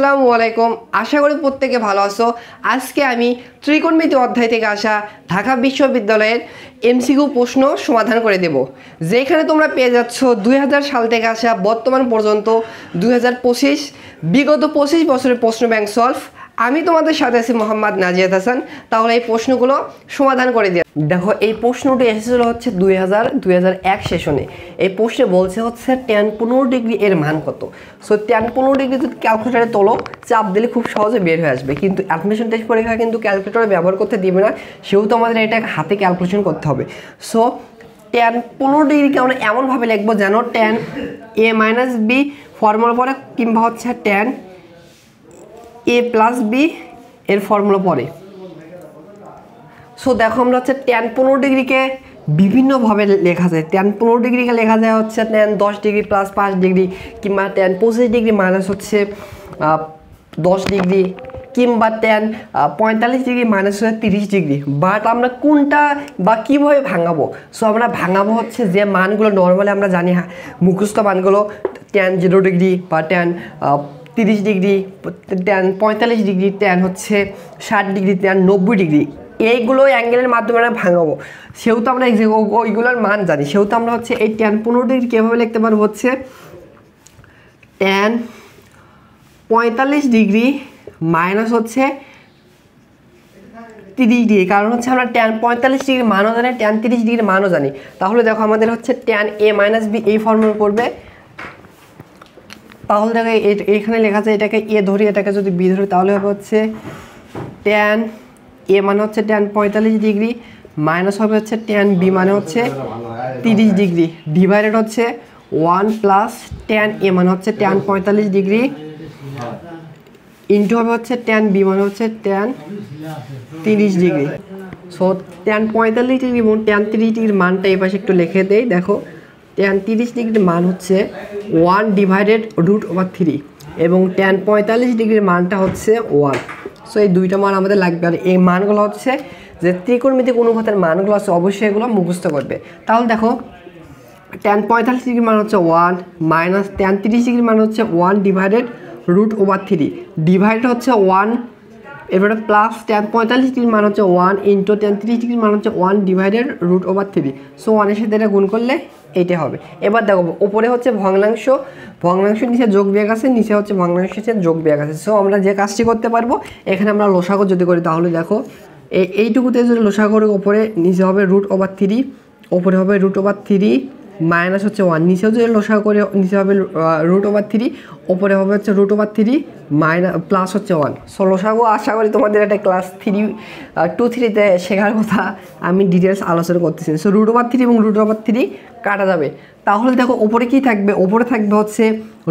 আসসালামু আলাইকুম। আশা করি প্রত্যেকে ভালো আছো। আজকে আমি ত্রিকোণমিতি অধ্যায় থেকে আসা ঢাকা বিশ্ববিদ্যালয়ের এমসিকিউ প্রশ্ন সমাধান করে দেব, যেখানে তোমরা পেয়ে যাচ্ছ 2000 সাল থেকে আসা বর্তমান পর্যন্ত 2025 বিগত 25 বছরের প্রশ্ন ব্যাংক সলভ। আমি তোমাদের সাথে আছি মোহাম্মদ নাজিয়াত হাসান। তাহলে এই প্রশ্নগুলো সমাধান করে দিয়ে দেখো, এই প্রশ্নটি এসেছিল হচ্ছে 2001 সেশনে। এই প্রশ্নে বলছে হচ্ছে tan 15 ডিগ্রি এর মান কত। সো tan 15 ডিগ্রি যদি ক্যালকুলেটারে তোলো, চাপ দিলে খুব সহজে বের হয়ে আসবে, কিন্তু অ্যাডমিশন টেস্ট পরীক্ষা কিন্তু ক্যালকুলেটর ব্যবহার করতে দিবে না, সেহেতু আমাদের এটা হাতে ক্যালকুলেশন করতে হবে। সো tan 15 ডিগ্রিকে আমরা এমনভাবে লিখবো যেন tan a minus B formula পরে, কিংবা হচ্ছে tan a প্লাস বি এর ফর্মুলা পরে। সো দেখো, আমরা হচ্ছে tan 15 ডিগ্রিকে বিভিন্নভাবে লেখা যায়। tan 15 ডিগ্রিকে লেখা যায় হচ্ছে tan 10 ডিগ্রি প্লাস 5 ডিগ্রি, কিংবা tan 25 ডিগ্রি মাইনাস হচ্ছে 10 ডিগ্রি, কিংবা tan 45 ডিগ্রি মাইনাস হচ্ছে 30 ডিগ্রি। বাট আমরা কোনটা বা কীভাবে ভাঙাবো? সো আমরা ভাঙাবো হচ্ছে যে মানগুলো নর্মালি আমরা জানি, মুখস্থ মানগুলো tan 0 ডিগ্রি বা tan 30 degree, tan 45 degree, tan হচ্ছে 60 ডিগ্রি, tan 90 ডিগ্রি, এইগুলো অ্যাঙ্গেলের মাধ্যমে আমরা ভাঙাবো। সেহেতু আমরা ওইগুলোর মান জানি, সেহেতু আমরা হচ্ছে এই tan 15 ডিগ্রি কীভাবে লিখতে পারবো হচ্ছে tan 45 ডিগ্রি মাইনাস হচ্ছে 30 ডিগ্রি। কারণ হচ্ছে আমরা tan 45 ডিগ্রির মানও জানি, tan 30 ডিগ্রির মানও জানি। তাহলে দেখো, আমাদের হচ্ছে tan a মাইনাস বি এই ফর্মুলা পড়বে। তাহলে দেখো, এখানে লেখা আছে এটাকে এ ধরি, এটাকে যদি বি ধরি, তাহলে হবে হচ্ছে tan a মানে হচ্ছে tan 45 ডিগ্রি মাইনাস হবে হচ্ছে tan b মানে হচ্ছে 30 ডিগ্রি, ডিভাইডেড হচ্ছে 1 প্লাস tan a মানে হচ্ছে tan 45 ডিগ্রি ইন্টু হবে হচ্ছে tan b মানে হচ্ছে tan 30 degree. So tan 45 degree এবং tan 30 ডিগ্রির মানটা এই পাশে একটু লিখে দেই। দেখো, tan 30 ডিগ্রির মান হচ্ছে 1 ডিভাইডেড √3 এবং tan 45 ডিগ্রির মানটা হচ্ছে 1। সো এই দুইটা মান আমাদের লাগবে। আর এই মানগুলো হচ্ছে যে ত্রিকোণমিতিক অনুপাতের মানগুলো আছে, অবশ্যই এগুলো মুখস্থ করবে। তাহলে দেখো, tan 45 ডিগ্রির মান হচ্ছে 1 মাইনাস tan 30 ডিগ্রির মান হচ্ছে 1 ডিভাইডেড √3 ডিভাইডেড হচ্ছে 1, এরপরে প্লাস tan 45 ডিগ্রির মান হচ্ছে 1 ইন্টু tan 30 ডিগ্রির মান হচ্ছে 1 ডিভাইডেড √3। সো 1 এর সাথে এটা গুণ করলে এইটা হবে। এবার দেখো, উপরে হচ্ছে ভগ্নাংশ, ভগ্নাংশের নিচে যোগ বিয়োগ আছে, নিচে হচ্ছে ভগ্নাংশের নিচে যোগ বিয়োগ আছে। সো আমরা যে কাজটি করতে পারবো, এখানে আমরা লসাগু যদি করি, তাহলে দেখো এইটুকুতে যদি লসাগু করি, উপরে নিচে হবে √3, উপরে হবে √3 মাইনাস হচ্ছে 1, নিচেও যদি লসাগু করে নিচে হবে √3, উপরে হবে হচ্ছে √3 মাইনাস প্লাস হচ্ছে 1। সো লসাগু আশা করি তোমাদের একটা ক্লাস 2-3-তে শেখার কথা, আমি ডিটেলস আলোচনা করতেছি। সো √3 এবং √3 কাটা যাবে। তাহলে দেখো, ওপরে কি থাকবে? ওপরে থাকবে হচ্ছে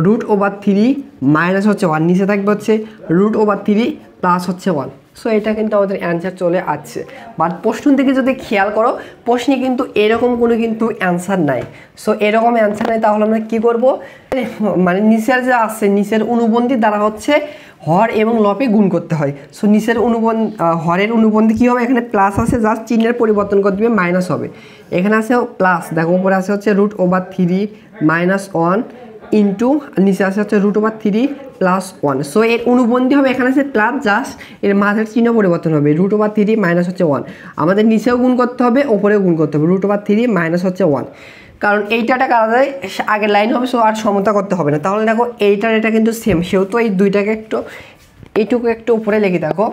√3 মাইনাস হচ্ছে 1, নিচে থাকবে হচ্ছে √3 প্লাস হচ্ছে 1। সো এটা কিন্তু আমাদের অ্যান্সার চলে আসছে। বাট প্রশ্ন থেকে যদি খেয়াল করো, প্রশ্নে কিন্তু এরকম কোনো কিন্তু অ্যান্সার নাই। সো এরকম অ্যান্সার নাই, তাহলে আমরা কী করবো? মানে নিচের যে আছে, নিচের অনুবন্ধী দ্বারা হচ্ছে হর এবং লবে গুণ করতে হয়। সো নিচের হরের অনুবন্ধী কী হবে? এখানে প্লাস আছে, জাস্ট চিহ্নের পরিবর্তন করে দিবে, মাইনাস হবে। এখানে আছে প্লাস, দেখো উপরে আছে হচ্ছে √3 মাইনাস 1 ইন্টু নিচে আছে হচ্ছে √3 প্লাস 1। সো এর অনুবন্ধী হবে, এখানে আছে প্লাস, জাস্ট এর মাঝের চিহ্ন পরিবর্তন হবে, √3 মাইনাস হচ্ছে 1। আমাদের নিচেও গুণ করতে হবে, ওপরেও গুণ করতে হবে, √3 মাইনাস হচ্ছে 1। কারণ এইটাটা কারা যায় আগের লাইন হবে, সো আর সমতা করতে হবে না। তাহলে দেখো, এটা কিন্তু সেম, সেহেতু এই দুইটাকে একটু এইটুকু একটু উপরে লিখে দেখো।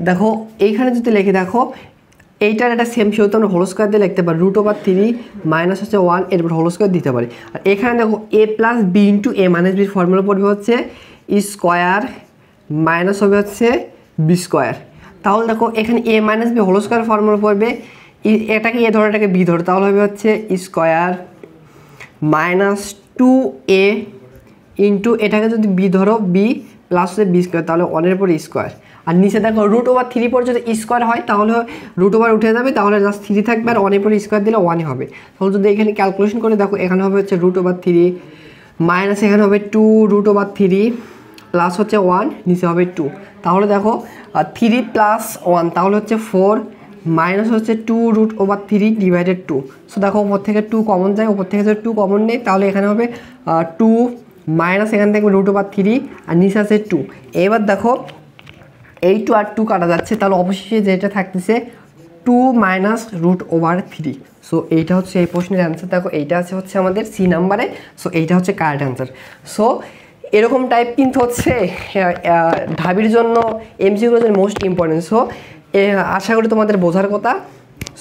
দেখো, এইখানে যদি লিখে দেখো, এইটার একটা সেম, সেহেতু আমরা হোল স্কোয়ার দিয়ে লিখতে পারি, √3 মাইনাস হচ্ছে 1, এরপর হোল স্কোয়ার দিতে পারি। আর এখানে দেখো, a plus B into a minus বির ফর্মুলা পড়বে হচ্ছে স্কোয়ার মাইনাস হবে হচ্ছে বি স্কোয়ার। তাহলে দেখো, এখানে a minus B whole square formula পড়বে, এটাকে এ ধরো, এটাকে বি ধরো, তাহলে হবে হচ্ছে স্কোয়ার মাইনাস 2a ইন্টু এটাকে যদি বি ধরো, বি প্লাস হচ্ছে বি স্কোয়ার, তাহলে 1-এর পর স্কোয়ার। আর নিচে দেখো, √3 পর যদি স্কোয়ার হয়, তাহলে √, উঠে যাবে, তাহলে জাস্ট 3 থাকবে, আর 1-এর পর স্কোয়ার দিলে 1 হবে। তাহলে যদি এখানে ক্যালকুলেশন করে দেখো, এখানে হবে হচ্ছে √3 মাইনাস এখানে হবে 2√3 প্লাস হচ্ছে 1, নিচে হবে 2। তাহলে দেখো 3 প্লাস 1, তাহলে হচ্ছে 4 মাইনাস হচ্ছে 2√3 ডিভাইডেড 2। সো দেখো ওপর থেকে 2 কমন যায়, ওপর থেকে যদি 2 কমন নেই তাহলে এখানে হবে 2 মাইনাস এখান থেকে √3 আর নিচে আছে 2। এবার দেখো এই 2 আর 2 কাটা যাচ্ছে, তাহলে অবশ্যই যেটা থাকতেছে 2 মাইনাস √3। সো এইটা হচ্ছে এই প্রশ্নের অ্যান্সার। দেখো এইটা আছে হচ্ছে আমাদের সি নাম্বারে। সো এইটা হচ্ছে কারেক্ট অ্যান্সার। সো এরকম টাইপ কিন্তু হচ্ছে ঢাবির জন্য এমসিকিউর জন্য মোস্ট ইম্পর্টেন্ট। সো আশা করি তোমাদের বোঝার কথা।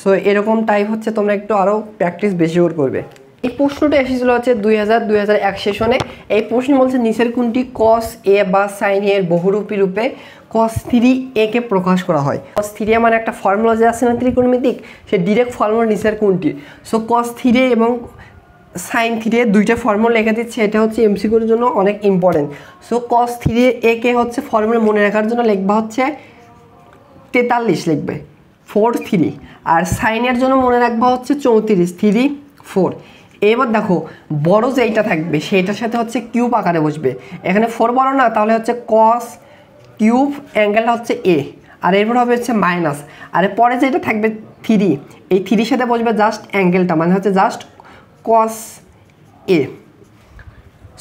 সো এরকম টাইপ হচ্ছে তোমরা একটু আরও প্র্যাকটিস বেশি করে করবে। এই প্রশ্নটা এসেছিলো হচ্ছে 2000-2001 সেশনে। এই প্রশ্ন বলছে নিচের কোনটি cos a বা sin a এর বহুরূপী রূপে cos 3a কে প্রকাশ করা হয়। cos 3a মানে একটা ফর্মুলা যে আছে না ত্রিকোণমিতিক, সে ডিরেক্ট ফর্মুলা নিচের কোনটি। সো cos 3a এবং sin 3a দুইটা ফর্মুলা লিখে দিচ্ছে, এটা হচ্ছে এমসিকিউর জন্য অনেক ইম্পর্টেন্ট। সো cos 3a কে হচ্ছে ফর্মুলা মনে রাখার জন্য লিখবা হচ্ছে 43 লিখবে 4-3, আর সাইনের জন্য মনে রাখবা হচ্ছে 34 3-4। এবার দেখো বড় যেইটা থাকবে সেইটার সাথে হচ্ছে কিউব আকারে বসবে। এখানে 4 বড় না, তাহলে হচ্ছে cos কিউব অ্যাঙ্গেলটা হচ্ছে a, আর এরপর হবে হচ্ছে মাইনাস, আর পরে যেটা থাকবে 3, এই 3 সাথে বসবে জাস্ট অ্যাঙ্গেলটা, মানে হচ্ছে just cos a।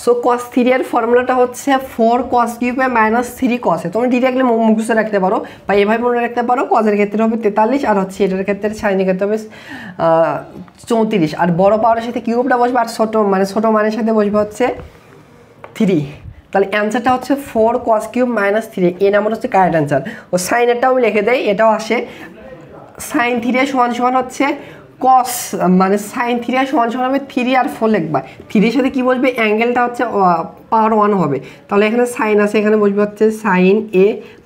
So cos 3 এর ফর্মুলাটা হচ্ছে 4 cos কিউবে মাইনাস 3 cos a। তোমরা ডিরেক্টলি মুখস্থ রাখতে পারো বা এভাবে মনে রাখতে পারো। কজের ক্ষেত্রে হবে 43 আর হচ্ছে এটার ক্ষেত্রে সাইনের ক্ষেত্রে হবে 34, আর বড় পাওয়ারের সাথে কিউবটা বসবে আর ছোটো মানের সাথে বসবে হচ্ছে 3। তাহলে অ্যান্সারটা হচ্ছে 4 cos কিউব মাইনাস 3। এই নাম্বার হচ্ছে কারেক্ট অ্যান্সার। ও সাইনেরটাও লিখে দেয়, এটাও আসে sin 3a সমান হচ্ছে cos মানে sin 3a সমান হবে 3 আর 4 লিখবা। 3 এর সাথে কি বসবে, অ্যাঙ্গেলটা হচ্ছে পাওয়ার 1 হবে, তাহলে এখানে সাইন আছে, এখানে বসবে হচ্ছে sin a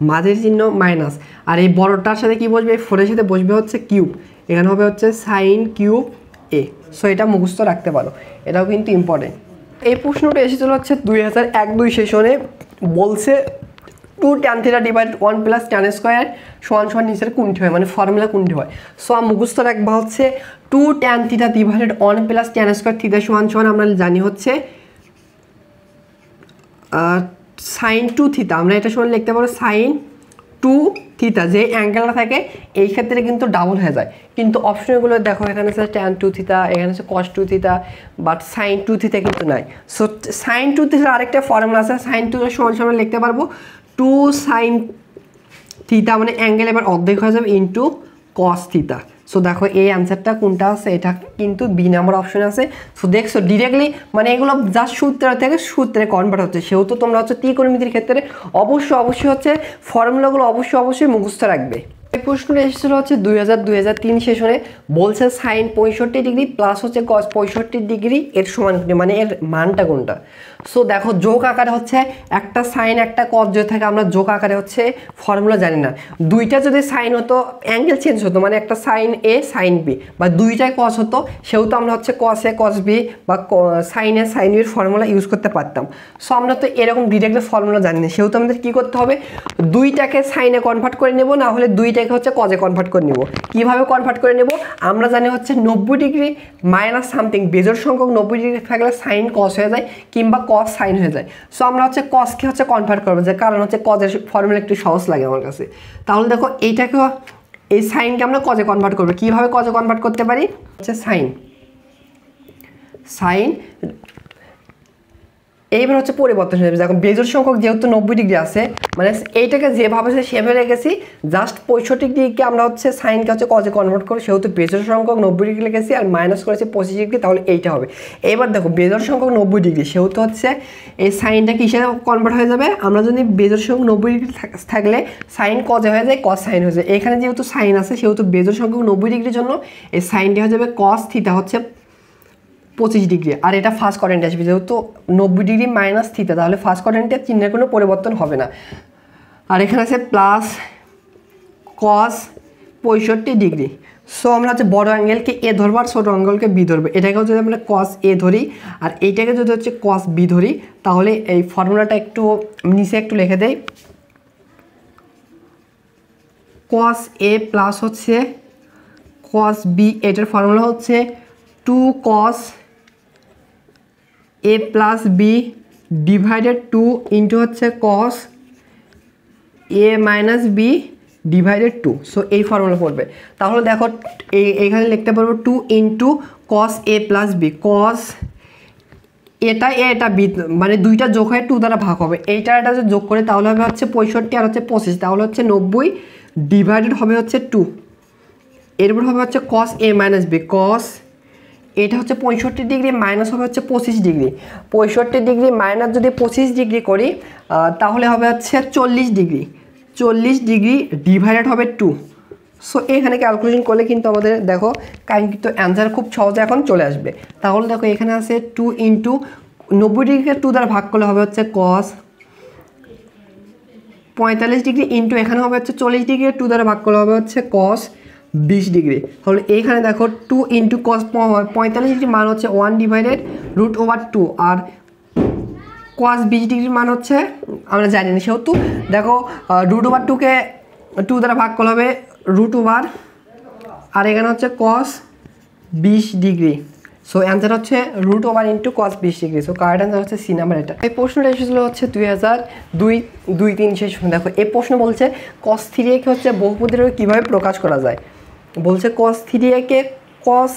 মাঝের চিহ্ন মাইনাস, আর এই বড়টার সাথে কি বসবে, 4 এর সাথে বসবে হচ্ছে কিউব, এখানে হবে হচ্ছে sin কিউব a। সো এটা মুখস্থ রাখতে পারো, এটাও কিন্তু ইম্পর্টেন্ট। এই প্রশ্নটা এসেছিল হচ্ছে 2001-2 সেশনে। বলছে 2 tan θ divided 1 plus tan square সমান নিচের কোনটি হয়, মানে ফর্মুলা কোনটি হয়। সো মুখস্থ রাখবা হচ্ছে 2 tan θ divided 1 plus tan square theta সমান আমরা জানি হচ্ছে sin 2 θ। আমরা এটা সমান লিখতে পারো sin 2 θ। যে অ্যাঙ্গেলটা থাকে এই ক্ষেত্রে কিন্তু ডাবল হয়ে যায়, কিন্তু অপশনগুলো দেখো এখানে আছে tan 2 θ, এখানে আছে cos 2 θ, বাট sin 2 θ কিন্তু নাই। সো sin 2 θ আরেকটা ফর্মুলা আছে, sin 2 সমান লিখতে পারবো 2 sin θ, মানে অ্যাঙ্গেল এবার অর্ধেক হয়ে যাবে ইন্টু cos θ। সো দেখো এই অ্যান্সারটা কোনটা আছে, এটা কিন্তু বি নাম্বার অপশন আছে। সো দেখছো ডিরেক্টলি মানে এগুলো জাস্ট সূত্র থেকে সূত্রে কনভার্ট হচ্ছে। সেহেতু তোমরা হচ্ছে ত্রিকোণমিতির ক্ষেত্রে অবশ্যই হচ্ছে ফর্মুলাগুলো অবশ্যই মুখস্থ রাখবে। এই প্রশ্নটা এসেছিল হচ্ছে 2000-2003 সেশনে। বলছে সাইন 65 ডিগ্রি প্লাস হচ্ছে cos 65 ডিগ্রি এর সমান, মানে এর মানটা কোনটা। সো দেখো যোগ আকারে হচ্ছে একটা সাইন একটা cos যদি থাকে, আমরা যোগ আকারে হচ্ছে ফর্মুলা জানি না। দুইটা যদি সাইন হতো অ্যাঙ্গেল চেঞ্জ হতো, মানে একটা সাইন এ সাইন বি, বা দুইটাই cos হতো, সেহেতু আমরা হচ্ছে cos a cos b বা সাইন এ সাইন বির ফর্মুলা ইউজ করতে পারতাম। সো আমরা তো এরকম ডিরেক্টলি ফর্মুলা জানি না, সেহেতু আমাদের কী করতে হবে, দুইটাকে সাইনে কনভার্ট করে নেব, না হলে দুইটাকে হচ্ছে কজে কনভার্ট করে নেব। কীভাবে কনভার্ট করে নেব, আমরা জানি হচ্ছে 90 ডিগ্রি মাইনাস সামথিং, বেজোড় সংখ্যক 90 ডিগ্রি থাকলে সাইন কস হয়ে যায় কিংবা কস সাইন হয়ে যায়। সো আমরা হচ্ছে কসকে হচ্ছে কনভার্ট করবো, যে কারণ হচ্ছে কজের ফর্মুলা একটু সহজ লাগে আমার কাছে। তাহলে দেখো এইটাকে, এই সাইনকে আমরা কজে কনভার্ট করবো। কীভাবে কজে কনভার্ট করতে পারি, হচ্ছে সাইন এইবার হচ্ছে পরিবর্তন হয়ে যাবে। এখন বেজোড় সংখ্যক যেহেতু 90 ডিগ্রি আছে, মানে এইটাকে যেভাবে আছে সেভাবে রেখেছি, জাস্ট 65 ডিগ্রিকে আমরা হচ্ছে সাইনকে হচ্ছে কজে কনভার্ট করি, সেহেতু বেজোড় সংখ্যক 90 ডিগ্রি রেখেছি আর মাইনাস করেছি 25 ডিগ্রি, তাহলে এইটা হবে। এবার দেখো বেজোড় সংখ্যক 90 ডিগ্রি, সেহেতু হচ্ছে এই সাইনটা কিসে কনভার্ট হয়ে যাবে, আমরা যদি বেজোড় সংখ্যক 90 ডিগ্রি থাকলে সাইন কজে হয়ে যায়, কস সাইন হয়ে যায়। এখানে যেহেতু সাইন আছে সেহেতু বেজোড় সংখ্যক 90 ডিগ্রির জন্য এই সাইনটি হয়ে যাবে কস থিটা হচ্ছে 25 ডিগ্রি, আর এটা ফার্স্ট কোয়াড্রেন্টে আসবে, যেহেতু 90 ডিগ্রি মাইনাস থিটা, তাহলে ফার্স্ট কোয়াড্রেন্টে চিহ্নের কোনো পরিবর্তন হবে না। আর এখানে আছে প্লাস কস 65 ডিগ্রি। সো আমরা হচ্ছে বড় অ্যাঙ্গেলকে এ ধরবো আর ছোটো অ্যাঙ্গেলকে বি ধরবো। এটাকেও যদি আমরা কস এ ধরি আর এইটাকে যদি হচ্ছে কস বি ধরি, তাহলে এই ফর্মুলাটা একটু নিচে একটু লিখে দেই। কস এ প্লাস হচ্ছে কস বি, এটার ফর্মুলা হচ্ছে 2 cos a plus B divided 2 into হচ্ছে cos a minus B divided 2। So এই ফর্মুলা পড়বে। তাহলে দেখো এইখানে লিখতে পারবো 2 into cos A plus B. Cos এটা এ এটা বি, মানে দুইটা যোগ হয়ে 2 দ্বারা ভাগ হবে। এইটা এটা যদি যোগ করে তাহলে হবে হচ্ছে 65 আর হচ্ছে 25, তাহলে হচ্ছে 90 ডিভাইডেড হবে হচ্ছে 2। এরপর হবে হচ্ছে কস এ মাইনাস বি। কস এটা হচ্ছে 65 ডিগ্রি মাইনাস হবে হচ্ছে 25 ডিগ্রি। 65 ডিগ্রি মাইনাস যদি 25 ডিগ্রি করি তাহলে হবে হচ্ছে 40 ডিগ্রি। 40 ডিগ্রি ডিভাইডেড হবে 2। সো এখানে ক্যালকুলেশন করলে কিন্তু আমাদের দেখো কাঙ্ক্ষিত অ্যান্সার খুব সহজে এখন চলে আসবে। তাহলে দেখো এখানে আছে 2 ইন্টু 90 ডিগ্রিকে 2 দ্বারা ভাগ করলে হবে হচ্ছে কস 45 ডিগ্রি ইন্টু এখানে হবে হচ্ছে 40 ডিগ্রি 2 দ্বারা ভাগ করলে হবে হচ্ছে কস 20 ডিগ্রি। তাহলে এইখানে দেখো 2 ইন্টু কস 45 ডিগ্রি মান হচ্ছে 1 ডিভাইডেড √/2 আর কস 20 ডিগ্রির মান হচ্ছে আমরা জানি না, সেহেতু দেখো √/2কে 2 দ্বারা ভাগ করলে হবে √/, আর এখানে হচ্ছে কস 20 ডিগ্রি। সো অ্যান্সার হচ্ছে √/, into cos 20 degree. So correct answer হচ্ছে সি নাম্বার। এটা এই প্রশ্নটা এসেছিল হচ্ছে 2002-23 সেশন। দেখো এই প্রশ্ন বলছে কস 3a কে হচ্ছে বহুপদী রূপে কীভাবে প্রকাশ করা যায়। বলছে কস 3a কে কস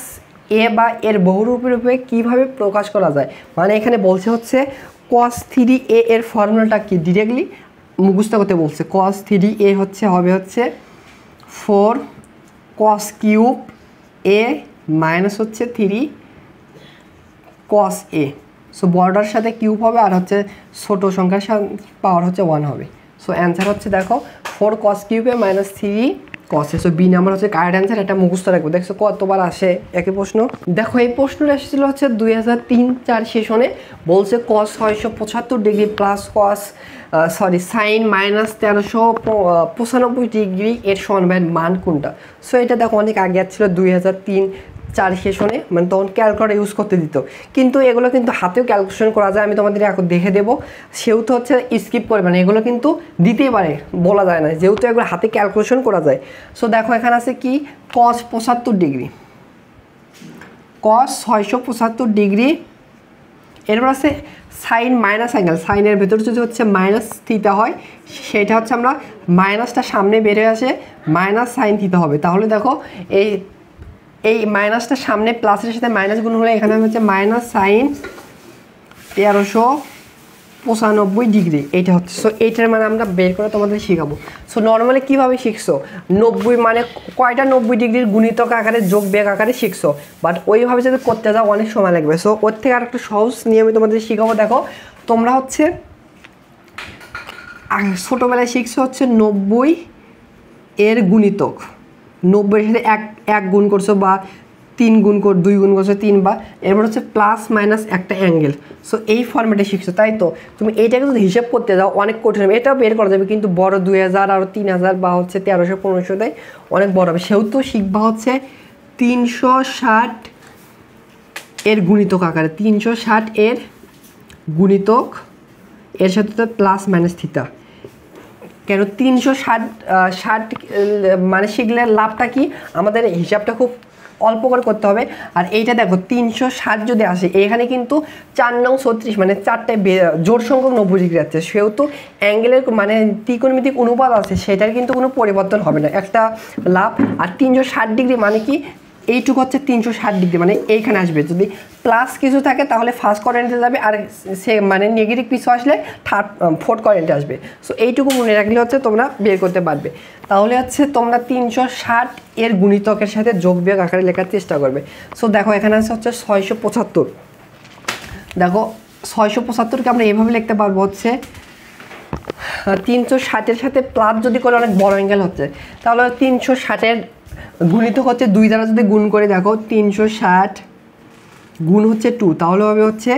এ বা এর বহুরূপী রূপে কীভাবে প্রকাশ করা যায়। মানে এখানে বলছে হচ্ছে কস 3a এর ফর্মুলাটা কি ডিরেক্টলি মুখস্থ করতে বলছে। কস 3a হবে হচ্ছে 4 কস কিউব এ মাইনাস হচ্ছে 3 কস এ। সো বর্ডার সাথে কিউব হবে আর হচ্ছে ছোটো সংখ্যার পাওয়ার হচ্ছে 1 হবে। সো অ্যান্সার হচ্ছে দেখো 4 কস কিউব এ মাইনাস 3 কস এ। সো বি নাম্বার হচ্ছে কারেক্ট অ্যান্সার। এটা মুখস্থ রাখবো। দেখছো কতবার আসে একই প্রশ্ন। দেখো এই প্রশ্নটা এসেছিল হচ্ছে 2003-04 সেশনে। বলছে কস 675 degree plus cos sign minus 1395 degree এর সমন্বয়ের মান কোনটা। সো এটা দেখো অনেক আগে ছিল 2003-04 সেশনে, মানে তখন ক্যালকুলেটর ইউজ করতে দিত, কিন্তু এগুলো কিন্তু হাতেও ক্যালকুলেশন করা যায়। আমি তোমাদের এখন দেখে দেবো, সেহেতু হচ্ছে স্কিপ করবে না, এগুলো কিন্তু দিতেই পারে, বলা যায় না, যেহেতু এগুলো হাতে ক্যালকুলেশন করা যায়। সো দেখো এখানে আছে কি কস 75 ডিগ্রি, কস 675 ডিগ্রি। এরপর আছে সাইন মাইনাস অ্যাঙ্গেল। সাইনের ভেতরে যদি হচ্ছে মাইনাস থিটা হয়, সেটা হচ্ছে আমরা মাইনাসটা সামনে বেড়ে আসে মাইনাস সাইন থিটা হবে। তাহলে দেখো এই মাইনাসটা সামনে প্লাসের সাথে মাইনাস গুণ হলে এখানে হচ্ছে মাইনাস সাইন 1395 ডিগ্রি এইটা হচ্ছে। সো এইটার মানে আমরা বের করে তোমাদের শেখাবো। সো নর্মালি কীভাবে শিখছো, 90 মানে কয়টা 90 ডিগ্রির গুণিতক আকারে যোগ বিয়োগ আকারে শিখছো, বাট ওইভাবে যদি করতে যাও অনেক সময় লাগবে। সো ওর থেকে আর একটু সহজ নিয়ে আমি তোমাদের শেখাবো। দেখো তোমরা হচ্ছে ছোটোবেলায় শিখছো হচ্ছে 90 এর গুণিতক, 90 এর সাথে এক গুণ করছো বা 3 গুণ 2 গুণ করছো 3 বা, এরপর হচ্ছে প্লাস মাইনাস একটা অ্যাঙ্গেল। সো এই ফর্মেটে শিখছো, তাই তো তুমি এইটাকে যদি হিসাব করতে যাও অনেক কঠিন হবে। এটাও বের করা যাবে কিন্তু বড় 2000 আর 3000 বা হচ্ছে 1300-1500 দেয়, অনেক বড় হবে। সেহেতু শিখবা হচ্ছে 360 এর গুণিতক আকারে, 360 এর গুণিতক এর সাথে তো প্লাস মাইনাস থিটা। কেন 360 মানে শিখলে লাভটা কি, আমাদের হিসাবটা খুব অল্প করে করতে হবে। আর এইটা দেখো 360 যদি আসে, এখানে কিন্তু 4 নং 36 মানে 4টায় জোড় সংখ্যক 90 ডিগ্রি আছে, সেহেতু অ্যাঙ্গেলের মানে ত্রিকোণমিতিক অনুপাত আছে, সেটার কিন্তু কোনো পরিবর্তন হবে না, একটা লাভ। আর 360 ডিগ্রি মানে কি, এইটুকু হচ্ছে 360 ডিগ্রি মানে এইখানে আসবে। যদি প্লাস কিছু থাকে তাহলে ফার্স্ট কোয়াড্রেন্টে যাবে, আর সে মানে নেগেটিভ কিছু আসলে ফোর্থ কোয়াড্রেন্টে আসবে। সো এইটুকু মনে রাখলে হচ্ছে তোমরা বের করতে পারবে। তাহলে হচ্ছে তোমরা 360 এর গুণিতকের সাথে যোগ বিয়োগ আকারে লেখার চেষ্টা করবে। সো দেখো এখানে আছে হচ্ছে 675। দেখো 675কে আমরা এভাবে লিখতে পারবো হচ্ছে 360-এর সাথে প্লাস যদি করে অনেক বড় অ্যাঙ্গেল হচ্ছে, তাহলে 360-এর গুণিতক হচ্ছে 2 দ্বারা যদি গুণ করে দেখো 360 গুণ হচ্ছে 2, তাহলে হবে হচ্ছে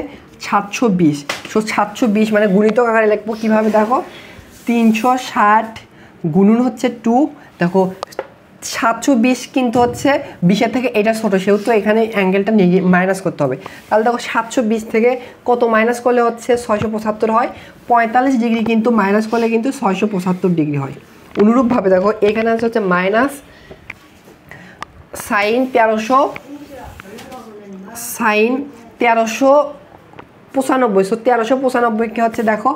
720। সো 720 মানে গুণিতক আকারে লিখবো কীভাবে, দেখো 360 গুণন হচ্ছে 2, দেখো 720 কিন্তু হচ্ছে 20-এর থেকে এটা ছোটো, সেহেতু এখানে অ্যাঙ্গেলটা মাইনাস করতে হবে। তাহলে দেখো 720 থেকে কত মাইনাস করলে হচ্ছে 675 হয়, 45 ডিগ্রি কিন্তু মাইনাস করলে কিন্তু 675 ডিগ্রি হয়। অনুরূপভাবে দেখো এখানে আছে হচ্ছে মাইনাস সাইন 1395। সো 1395কে হচ্ছে দেখো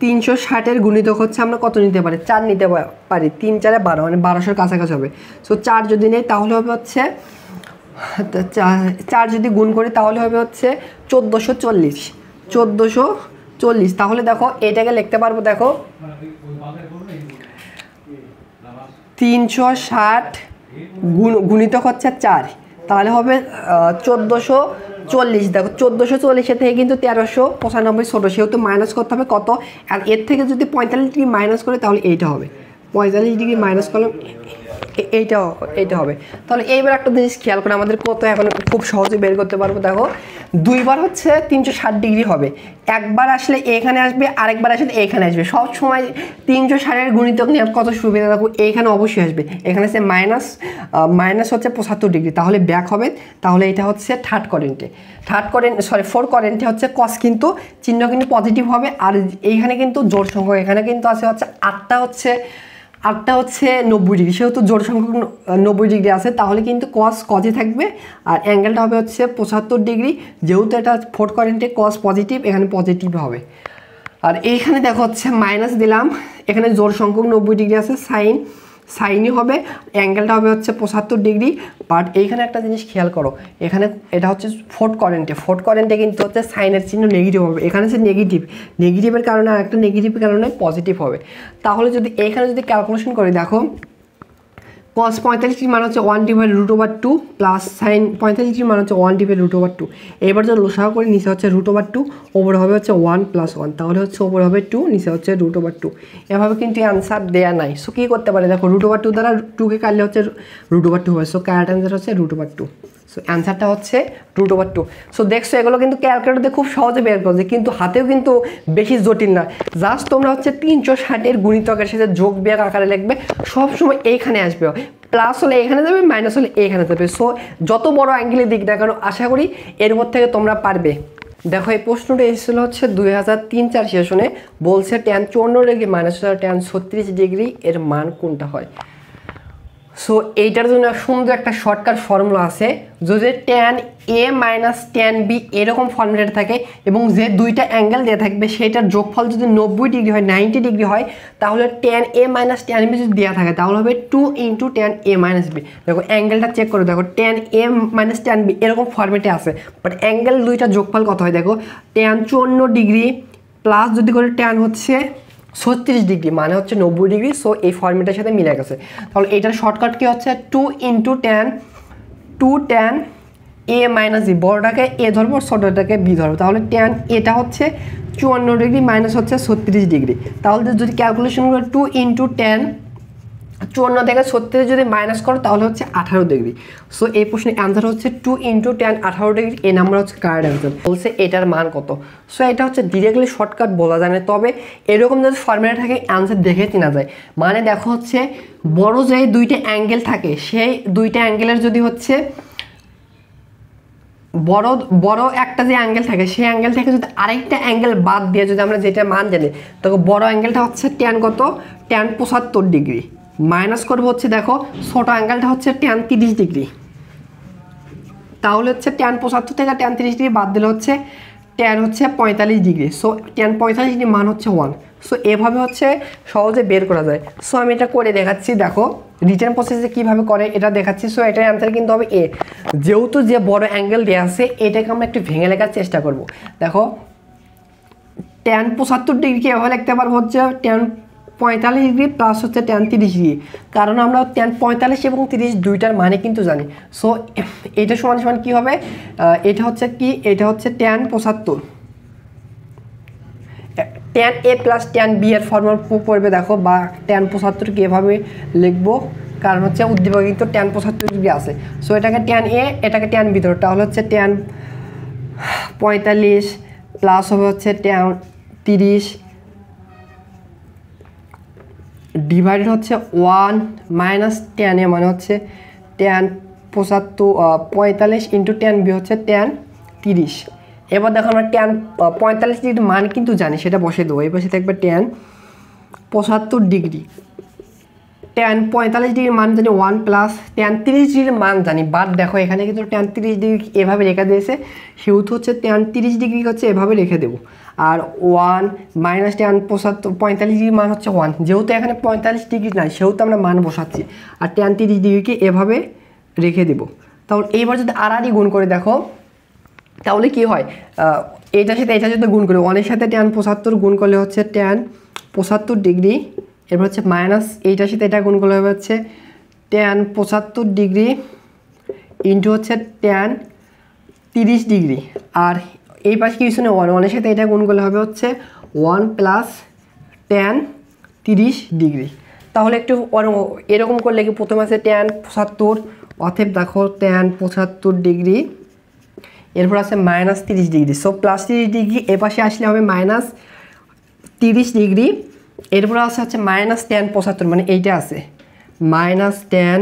360-এর গুণিতক হচ্ছে আমরা কত নিতে পারি, 4 নিতে পারি। 3 4 12 মানে 1200-র কাছাকাছি হবে। সো 4 যদি নেই তাহলে হবে হচ্ছে 4 যদি গুণ করি তাহলে হবে হচ্ছে 1440। তাহলে দেখো এটাকে লিখতে পারবো, দেখো 360 গুণিতক হচ্ছে 4, তাহলে হবে 1440। দেখো 1440 থেকে কিন্তু 1395 ছোটো, সেহেতু মাইনাস করতে হবে কত, আর এর থেকে যদি 45 ডিগ্রি মাইনাস করে তাহলে এইটা হবে, 45 ডিগ্রি মাইনাস করলাম এইটা হবে। তাহলে এইবার একটা জিনিস খেয়াল করে আমাদের কত এখন খুব সহজে বের করতে পারবো। দেখো দুইবার হচ্ছে 360 ডিগ্রি হবে, একবার আসলে এখানে আসবে, আরেকবার আসলে এখানে আসবে। সব সময় 360-এর গুণিতক নিয়ে কত সুবিধা, দেখো এইখানে অবশ্যই আসবে, এখানে সে মাইনাস হচ্ছে 75 ডিগ্রি, তাহলে ব্যাক হবে। তাহলে এটা হচ্ছে ফোর কোয়াড্রেন্টে হচ্ছে কস কিন্তু চিহ্ন কিন্তু পজিটিভ হবে। আর এইখানে কিন্তু জোড় সংখ্যক, এখানে কিন্তু আছে হচ্ছে 8টা হচ্ছে 90 ডিগ্রি, সেহেতু জোড় সংখ্যক 90 ডিগ্রি আছে, তাহলে কিন্তু কজে থাকবে আর অ্যাঙ্গেলটা হবে হচ্ছে 75 ডিগ্রি। যেহেতু এটা ফোর্থ কোয়াড্রেন্টে কস পজিটিভ, এখানে পজিটিভ হবে। আর এইখানে দেখো হচ্ছে মাইনাস দিলাম, এখানে জোড় সংখ্যক 90 ডিগ্রি আছে, সাইনই হবে, অ্যাঙ্গেলটা হবে হচ্ছে 75 ডিগ্রি। বাট এইখানে একটা জিনিস খেয়াল করো, এখানে এটা হচ্ছে ফোর্থ কোয়াড্রেন্টে কিন্তু হচ্ছে সাইনের চিহ্ন নেগেটিভ হবে, এখানে সে নেগেটিভের কারণে আর একটা নেগেটিভের কারণে পজিটিভ হবে। তাহলে যদি এখানে যদি ক্যালকুলেশন করি, দেখো cos 45 মান হচ্ছে 1/√2 প্লাস সাইন 45 মান হচ্ছে 1/√2। এবার যদি লসাগু করি, নিচে হচ্ছে √2, ওপরে হবে হচ্ছে 1 + 1, তাহলে হচ্ছে ওপরে হবে 2, নিচে হচ্ছে √2। এভাবে কিন্তু অ্যান্সার দেয়া নাই। সো কী করতে পারে, দেখো √2 দ্বারা 2কে কাটলে হচ্ছে √2 হবে। সো কারেক্ট অ্যান্সার হচ্ছে √2। সো অ্যান্সারটা হচ্ছে √2। সো দেখছো এগুলো কিন্তু ক্যালকুলেটরে খুব সহজে বের করছে, কিন্তু হাতেও কিন্তু বেশি জটিল না। জাস্ট তোমরা হচ্ছে 360-এর গুণিতকের সাথে যোগ বিয়োগ আকারে লিখবে, সবসময় এইখানে আসবে, প্লাস হলে এখানে যাবে, মাইনাস হলে এইখানে যাবে। সো যত বড় অ্যাঙ্গেলে দিক না কেন, আশা করি এর মধ্যে থেকে তোমরা পারবে। দেখো এই প্রশ্নটা এসেছিলো হচ্ছে 2003-04 সেশনে, বলছে tan 54 degree minus tan 36 degree এর মান কোনটা হয়। সো এইটার জন্য সুন্দর একটা শর্টকাট ফর্মুলা আছে, যদি tan A minus tan B এরকম ফর্মুলাটা থাকে এবং যে দুইটা অ্যাঙ্গেল দিয়ে থাকবে সেটার যোগফল যদি 90 ডিগ্রি হয়, 90 ডিগ্রি হয়, তাহলে tan A minus tan B যদি দেওয়া থাকে তাহলে হবে 2 × tan A মাইনাস B। দেখো অ্যাঙ্গেলটা চেক করে দেখো, tan A minus tan B এরকম ফর্মেটে আছে, বাট অ্যাঙ্গেল দুইটা যোগফল কত হয়, দেখো tan 54 ডিগ্রি প্লাস যদি করে tan হচ্ছে 36 ডিগ্রি মানে হচ্ছে 90 ডিগ্রি। সো এই ফর্মেটের সাথে মিলে গেছে। তাহলে এটার শর্টকাট কি হচ্ছে 2 × tan A minus B, বড়টাকে A ধরবো, ছোটোটাকে B ধরবো, তাহলে tan এটা হচ্ছে 54 ডিগ্রি মাইনাস হচ্ছে 36 ডিগ্রি। তাহলে যদি ক্যালকুলেশন করে 2 × tan 54 থেকে 36 যদি মাইনাস করো তাহলে হচ্ছে 18 ডিগ্রি। সো এই প্রশ্নের অ্যান্সার হচ্ছে 2 × tan 18 ডিগ্রি। এই নাম্বার হচ্ছে কারেক্ট অ্যান্সার। বলছে এটার মান কত। সো এটা হচ্ছে ডিরেক্টলি শর্টকাট বলা যায় না, তবে এরকম যদি ফর্মুলা থাকে অ্যান্সার দেখে চেনা যায়। মানে দেখো হচ্ছে বড় যে দুইটা অ্যাঙ্গেল থাকে, সেই দুইটা অ্যাঙ্গেলের যদি হচ্ছে বড় একটা যে অ্যাঙ্গেল থাকে, সেই অ্যাঙ্গেল থেকে যদি আরেকটা অ্যাঙ্গেল বাদ দিয়ে যদি আমরা যেটা মান জানি, তখন বড় অ্যাঙ্গেলটা হচ্ছে tan কত, tan 75 ডিগ্রি মাইনাস করবো হচ্ছে, দেখো ছোট অ্যাঙ্গেলটা হচ্ছে tan 30 ডিগ্রি। তাহলে হচ্ছে tan 75 থেকে tan 30 ডিগ্রি বাদ দিলে হচ্ছে tan হচ্ছে 45 ডিগ্রি। সো tan 45 ডিগ্রি মান হচ্ছে 1। সো এভাবে হচ্ছে সহজে বের করা যায়। সো আমি এটা করে দেখাচ্ছি, দেখো রিটার্ন প্রসেসে কীভাবে করে এটা দেখাচ্ছি। সো এটার অ্যান্সার কিন্তু হবে এ। যেহেতু যে বড় অ্যাঙ্গেল দেওয়া আছে এটাকে আমরা একটু ভেঙে লেখার চেষ্টা করব। দেখো tan 75 ডিগ্রিকে এভাবে লিখতে পারবো হচ্ছে tan 45 ডিগ্রি প্লাস হচ্ছে tan 30 ডিগ্রি, কারণ আমরা tan 45 এবং 30 দুইটার মানে কিন্তু জানি। সো এটা সমান সমান কী হবে, এটা হচ্ছে কি, এটা হচ্ছে tan 75, tan A plus tan B এর ফর্মুলা পড়বে। দেখো বা tan 75কে এভাবে লিখবো, কারণ হচ্ছে উদ্দীপক কিন্তু tan 75 ডিগ্রি আছে। সো এটাকে tan A, এটাকে tan B ধরো, তাহলে হচ্ছে tan 45 প্লাস হবে হচ্ছে tan 30 ডিভাইডেড হচ্ছে 1 মাইনাস tan A মানে হচ্ছে tan 45 × tan B হচ্ছে tan 30। এবার দেখো আমরা tan 45 ডিগ্রি মান কিন্তু জানি, সেটা বসে দেবো। এই পাশে থাকবে tan 75 ডিগ্রি tan 45 ডিগ্রির মান জানি 1 প্লাস tan 30 ডিগ্রির মান জানি, বাট দেখো এখানে কিন্তু tan 30 ডিগ্রি এভাবে রেখে দিয়েছে, সেহেতু হচ্ছে tan 30 ডিগ্রি হচ্ছে এভাবে রেখে দেবো। আর 1 মাইনাস tan 45 ডিগ্রির মান হচ্ছে 1, যেহেতু এখানে 45 ডিগ্রি নাই সেহেতু আমরা মান বসাচ্ছি, আর tan 30 ডিগ্রিকে এভাবে রেখে দেবো। তাহলে এইবার যদি আড়াআড়ি গুণ করে দেখো তাহলে কি হয়, এইটার সাথে এটা যদি গুণ করি, 1-এর সাথে tan 75 গুণ করলে হচ্ছে tan 75 ডিগ্রি, এবার হচ্ছে মাইনাস এইটার সাথে এটা গুণ করলে হবে হচ্ছে tan 75 ডিগ্রি ইন্টু হচ্ছে tan 30 ডিগ্রি, আর এই পাশে কিছু না 1-এর সাথে এটা গুণ করলে হবে হচ্ছে 1 প্লাস tan 30 ডিগ্রি। তাহলে একটু এরকম করলে কি প্রথমে আছে tan 75, অতএব দেখো tan 75 ডিগ্রি, এরপর আছে minus 30 degree, so plus 30 degree এ পাশে আসলে হবে মাইনাস 30 ডিগ্রি, এরপর আছে হচ্ছে মাইনাস tan 75, মানে এইটা আছে মাইনাস tan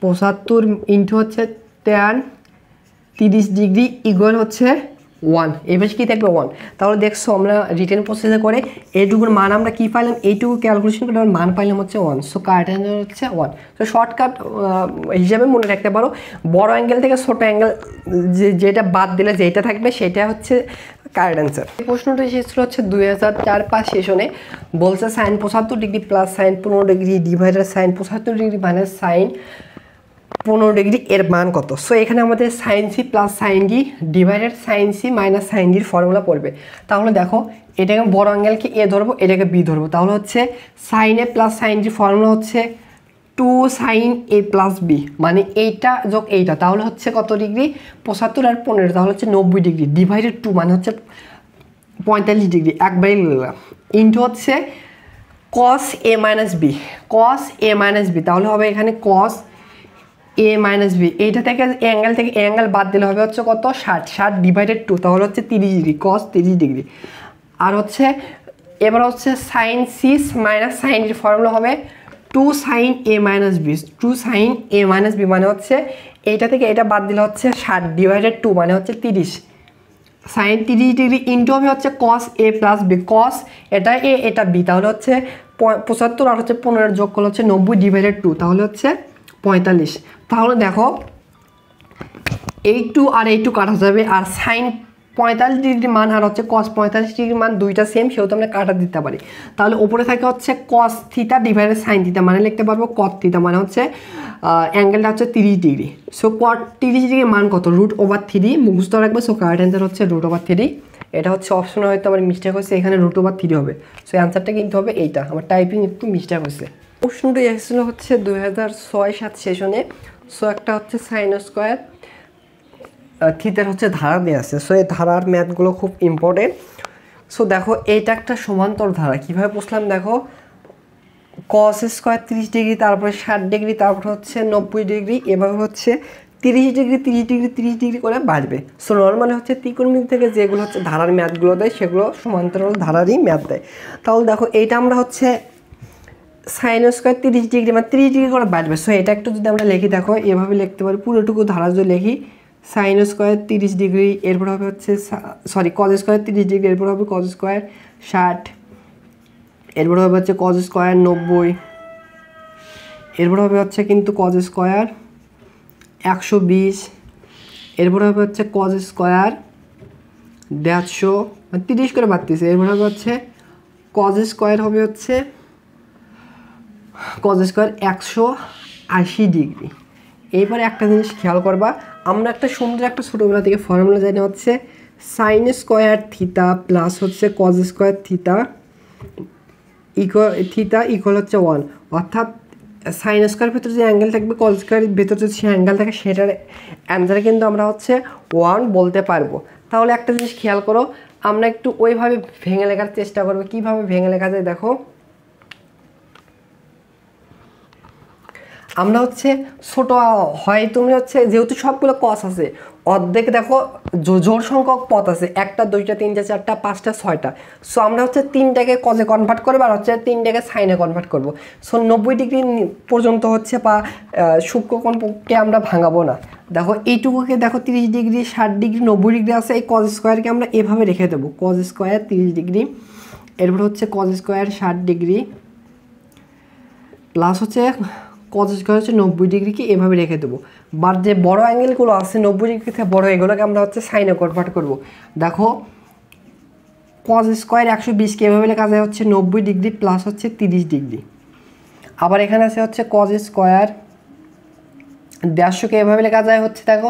75 ইন্টু হচ্ছে tan 30 ডিগ্রি ইকুয়াল হচ্ছে 1, এই পাশে কী থাকবে 1। তাহলে দেখছো আমরা রিটেন প্রসেসে করে এইটুকুর মান আমরা কী পাইলাম, এইটুকু ক্যালকুলেশন করে মান পাইলাম হচ্ছে 1, সো কারেক্ট অ্যান্সার হচ্ছে 1। তো শর্টকাট হিসাবে মনে রাখতে পারো, বড় অ্যাঙ্গেল থেকে ছোট অ্যাঙ্গেল যেটা বাদ দিলে যেটা থাকবে সেটা হচ্ছে কারেক্ট অ্যান্সার। এই প্রশ্নটা এসেছিল হচ্ছে 2004-5 সেশনে, বলছে sine 75 degree plus sine 15 degree divider sine 75 degree minus sine 15 degree এর মান কত। সো এখানে আমাদের sine C plus sine D divided sine C minus sine ডির ফর্মুলা পড়বে। তাহলে দেখো এটাকে বড় অ্যাঙ্গেলকে এ ধরবো, এটাকে বি ধরবো, তাহলে হচ্ছে সাইন এ প্লাস সাইন ডির ফর্মুলা হচ্ছে 2 সাইন এ প্লাস বি, মানে এইটা যোগ এইটা, তাহলে হচ্ছে কত ডিগ্রি 75 আর 15, তাহলে হচ্ছে 90 ডিগ্রি ডিভাইডেড 2 মানে হচ্ছে 45 ডিগ্রি, একবারই ইন্টু হচ্ছে কস এ মাইনাস বি, কস এ মাইনাস বি, তাহলে হবে এখানে কস এ মাইনাস বি, এইটা থেকে অ্যাঙ্গেল থেকে অ্যাঙ্গেল বাদ দিলে হবে হচ্ছে কত 60 ডিভাইডেড 2, তাহলে হচ্ছে 30 ডিগ্রি, কস 30 ডিগ্রি। আর হচ্ছে এবার হচ্ছে সাইন সি মাইনাস সাইন ডির ফর্মুলা হবে 2 sign A minus B, 2 sign A minus B মানে হচ্ছে এইটা থেকে এটা বাদ দিলে হচ্ছে 60 ডিভাইডেড 2 মানে হচ্ছে 30, সাইন 30 ডিগ্রি ইন্টু হবে হচ্ছে cos A plus B, cos এটা এ এটা বি, তাহলে হচ্ছে 75 আর হচ্ছে 15 যোগ করলে হচ্ছে 90 ডিভাইডেড 2, তাহলে হচ্ছে 45। তাহলে দেখো এইটু আর এইটু কাটা যাবে, আর সাইন 45 ডিগ্রি মান আর হচ্ছে কস 45 ডিগ্রি মান দুইটা সেম, সেহেতু আমরা কাটা দিতে পারি। তাহলে উপরে থাকে হচ্ছে cos theta divided sine theta, মানে লিখতে পারবো কট থিটা, মানে হচ্ছে অ্যাঙ্গেলটা হচ্ছে 30 ডিগ্রি। সো কট 30 ডিগ্রির মান কত, √3 মুখস্থ রাখবে। সো কারেক্ট অ্যান্সার হচ্ছে √3। এটা হচ্ছে অপশনে হয়তো আমার মিস্টেক হয়েছে, এখানে √3 হবে, সো অ্যান্সারটা কিন্তু হবে এইটা, আমার টাইপিং একটু মিস্টেক হয়েছে। প্রশ্নটা এসেছিল হচ্ছে 2006-7 সেশনে। সো একটা হচ্ছে সাইন স্কোয়ার থিটার হচ্ছে ধারা দেওয়া আছে, সো এই ধারার ম্যাথগুলো খুব ইম্পর্টেন্ট। সো দেখো এইটা একটা সমান্তর ধারা, কীভাবে বুঝলাম দেখো, কস স্কোয়ার 30 ডিগ্রি, তারপরে 60 ডিগ্রি, তারপর হচ্ছে 90 ডিগ্রি, এভাবে হচ্ছে 30 ডিগ্রি 30 ডিগ্রি 30 ডিগ্রি করে বাড়বে। সো নর্মালি হচ্ছে ত্রিকোণমিতি থেকে যেগুলো হচ্ছে ধারার ম্যাথগুলো দেয় সেগুলো সমান্তরাল ধারারই ম্যাথ দেয়। তাহলে দেখো এইটা আমরা হচ্ছে সাইন স্কোয়ার 30 ডিগ্রি মানে 30 ডিগ্রি করে বাড়বে। সো এটা একটু যদি আমরা লিখি, দেখো এভাবে লিখতে পারি, পুরোটুকু ধারা যদি লিখি সাইন স্কোয়ার 30 ডিগ্রি, এরপর হবে হচ্ছে কজ স্কোয়ার 30 ডিগ্রি, এরপর হবে কজ স্কোয়ার 60, এরপর হবে হচ্ছে কজ স্কোয়ার 90, এরপর হবে হচ্ছে কিন্তু কজ স্কোয়ার 120, এরপর হবে হচ্ছে কজ স্কোয়ার 150, মানে 30 করে বাড়তেছে, এরপর হবে হচ্ছে কজ স্কোয়ার হবে হচ্ছে কজ স্কোয়ার 180 ডিগ্রি। এইবারে একটা জিনিস খেয়াল করবা, আমরা একটা সুন্দর একটা ছোটোবেলা থেকে ফর্মুলা জানি হচ্ছে সাইন স্কোয়ার থিটা প্লাস হচ্ছে কজ স্কোয়ার থিটা ইকুয়াল হচ্ছে 1, অর্থাৎ সাইন স্কোয়ার ভেতরে যে অ্যাঙ্গেল থাকবে কজ স্কোয়ারের ভেতরে যে অ্যাঙ্গেল থাকে সেটার অ্যান্সারে কিন্তু আমরা হচ্ছে 1 বলতে পারবো। তাহলে একটা জিনিস খেয়াল করো, আমরা একটু ওইভাবে ভেঙে লেখার চেষ্টা করবো, কীভাবে ভেঙে লেখা যায় দেখো, আমরা হচ্ছে ছোট হয় তুমি হচ্ছে যেহেতু সবগুলো কস আছে, অর্ধেক দেখো জোড় সংখ্যক পথ আছে, 1টা 2টা 3টা 4টা 5টা 6টা। সো আমরা হচ্ছে 3টাকে কজে কনভার্ট করবো আর হচ্ছে 3টাকে সাইনে কনভার্ট করবো। সো 90 ডিগ্রি পর্যন্ত হচ্ছে বা সূক্ষ্মকোণকে আমরা ভাঙাবো না। দেখো এইটুকুকে দেখো 30 ডিগ্রি 60 ডিগ্রি 90 ডিগ্রি আছে, এই কজ স্কোয়ারকে আমরা এভাবে রেখে দেবো, কজ স্কোয়ার 30 ডিগ্রি, এরপর হচ্ছে কজ স্কোয়ার 60 ডিগ্রি, প্লাস হচ্ছে কজ স্কোয়ার হচ্ছে 90 ডিগ্রিকে এভাবে রেখে দেবো। বাট যে বড় অ্যাঙ্গেলগুলো আছে 90 ডিগ্রি থেকে বড়, এগুলোকে আমরা হচ্ছে সাইনে কনভার্ট করবো। দেখো কজ স্কোয়ার 120কে এভাবে লেখা যায় হচ্ছে 90 ডিগ্রি প্লাস হচ্ছে 30 ডিগ্রি। আবার এখানে আছে হচ্ছে কজ স্কোয়ার 150কে এভাবে লেখা যায় হচ্ছে দেখো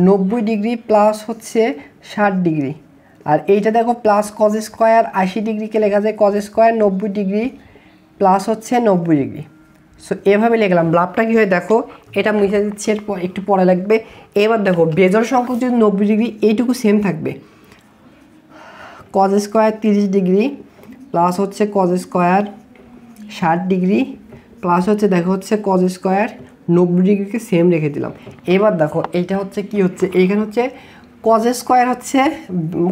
90 ডিগ্রি প্লাস হচ্ছে 60 ডিগ্রি। আর এইটা দেখো প্লাস কজ স্কোয়ার 80 ডিগ্রিকে লেখা যায় কজ স্কোয়ার 90 ডিগ্রি প্লাস হচ্ছে 90 ডিগ্রি। সো এভাবে লিখলাম। লাভটা কী হয় দেখো, এটা মুছে দিচ্ছে, একটু পরে লাগবে। এবার দেখো বেজোড় সংখ্যক যদি 90 ডিগ্রি, এইটুকু সেম থাকবে। কজ স্কোয়ার 30 ডিগ্রি প্লাস হচ্ছে কজ স্কোয়ার 60 ডিগ্রি প্লাস হচ্ছে দেখো হচ্ছে কজ স্কোয়ার 90 ডিগ্রিকে সেম রেখে দিলাম। এবার দেখো এইটা হচ্ছে কি হচ্ছে, এইখানে হচ্ছে কজ স্কোয়ার হচ্ছে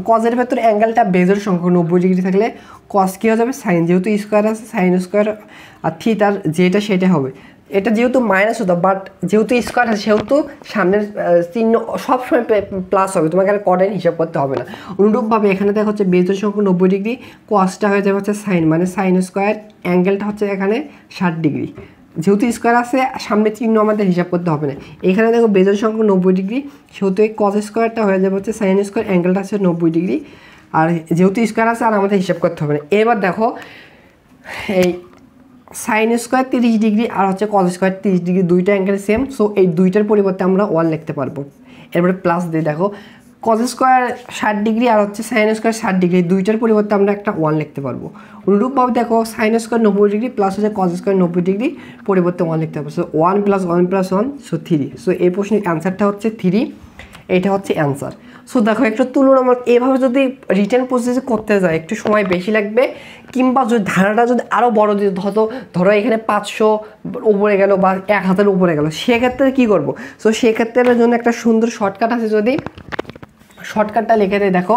কজের ভেতর অ্যাঙ্গেলটা বেজোড় সংখ্যক 90 ডিগ্রি থাকলে কজ কী হয়ে যাবে সাইন, যেহেতু স্কোয়ার আছে সাইন স্কোয়ার আর থিটার যেটা সেটা হবে। এটা যেহেতু মাইনাস হতো, বাট যেহেতু স্কোয়ার আছে সেহেতু সামনের চিহ্ন সবসময় প্লাস হবে, তোমাকে আর কর্ডাইন হিসাব করতে হবে না। অনুরূপভাবে এখানে দেখা হচ্ছে বেজোড় সংখ্যক 90 ডিগ্রি, কজটা হয়ে যাবে হচ্ছে সাইন, মানে সাইন স্কোয়ার অ্যাঙ্গেলটা হচ্ছে এখানে 60 ডিগ্রি। যেহেতু স্কোয়ার আছে সামনের চিহ্ন আমাদের হিসাব করতে হবে না। এখানে দেখো বেজোড় সংখ্যক 90 ডিগ্রি, সেহেতু এই কজ স্কোয়ারটা হয়ে যাবে হচ্ছে সাইন স্কোয়ার অ্যাঙ্গেলটা আছে 90 ডিগ্রি। আর যেহেতু স্কোয়ার আছে আর আমাদের হিসাব করতে হবে না। এবার দেখো এই সাইন স্কোয়ার 30 ডিগ্রি আর হচ্ছে কজ স্কোয়ার 30 ডিগ্রি, দুইটা অ্যাঙ্গেল সেম। সো এই দুইটার পরিবর্তে আমরা 1 লিখতে পারবো। এরপরে প্লাস দিয়ে দেখো কজ স্কোয়ার 60 ডিগ্রি আর হচ্ছে সাইন স্কোয়ার 60 ডিগ্রি, দুইটার পরিবর্তে আমরা একটা 1 লিখতে পারবো। অনুরূপভাবে দেখো সাইন স্কোয়ার 90 ডিগ্রি প্লাস হচ্ছে কজ স্কোয়ার 90 ডিগ্রি, পরিবর্তে 1 লিখতে পারবো। So 1 + 1 + 1 so 3। সো এই প্রশ্নের অ্যান্সারটা হচ্ছে 3, এটা হচ্ছে অ্যান্সার। সো দেখো একটু তুলনামূলক এভাবে যদি রিটেন প্রসেসে করতে যায় একটু সময় বেশি লাগবে, কিংবা যদি ধারাটা যদি আরও বড় যদি ধরো এখানে 500 উপরে গেল বা 1000 উপরে গেল, সেক্ষেত্রে কী করবো? সো সেক্ষেত্রে জন্য একটা সুন্দর শর্টকাট আছে, যদি শর্টকাটটা লিখে দেয় দেখো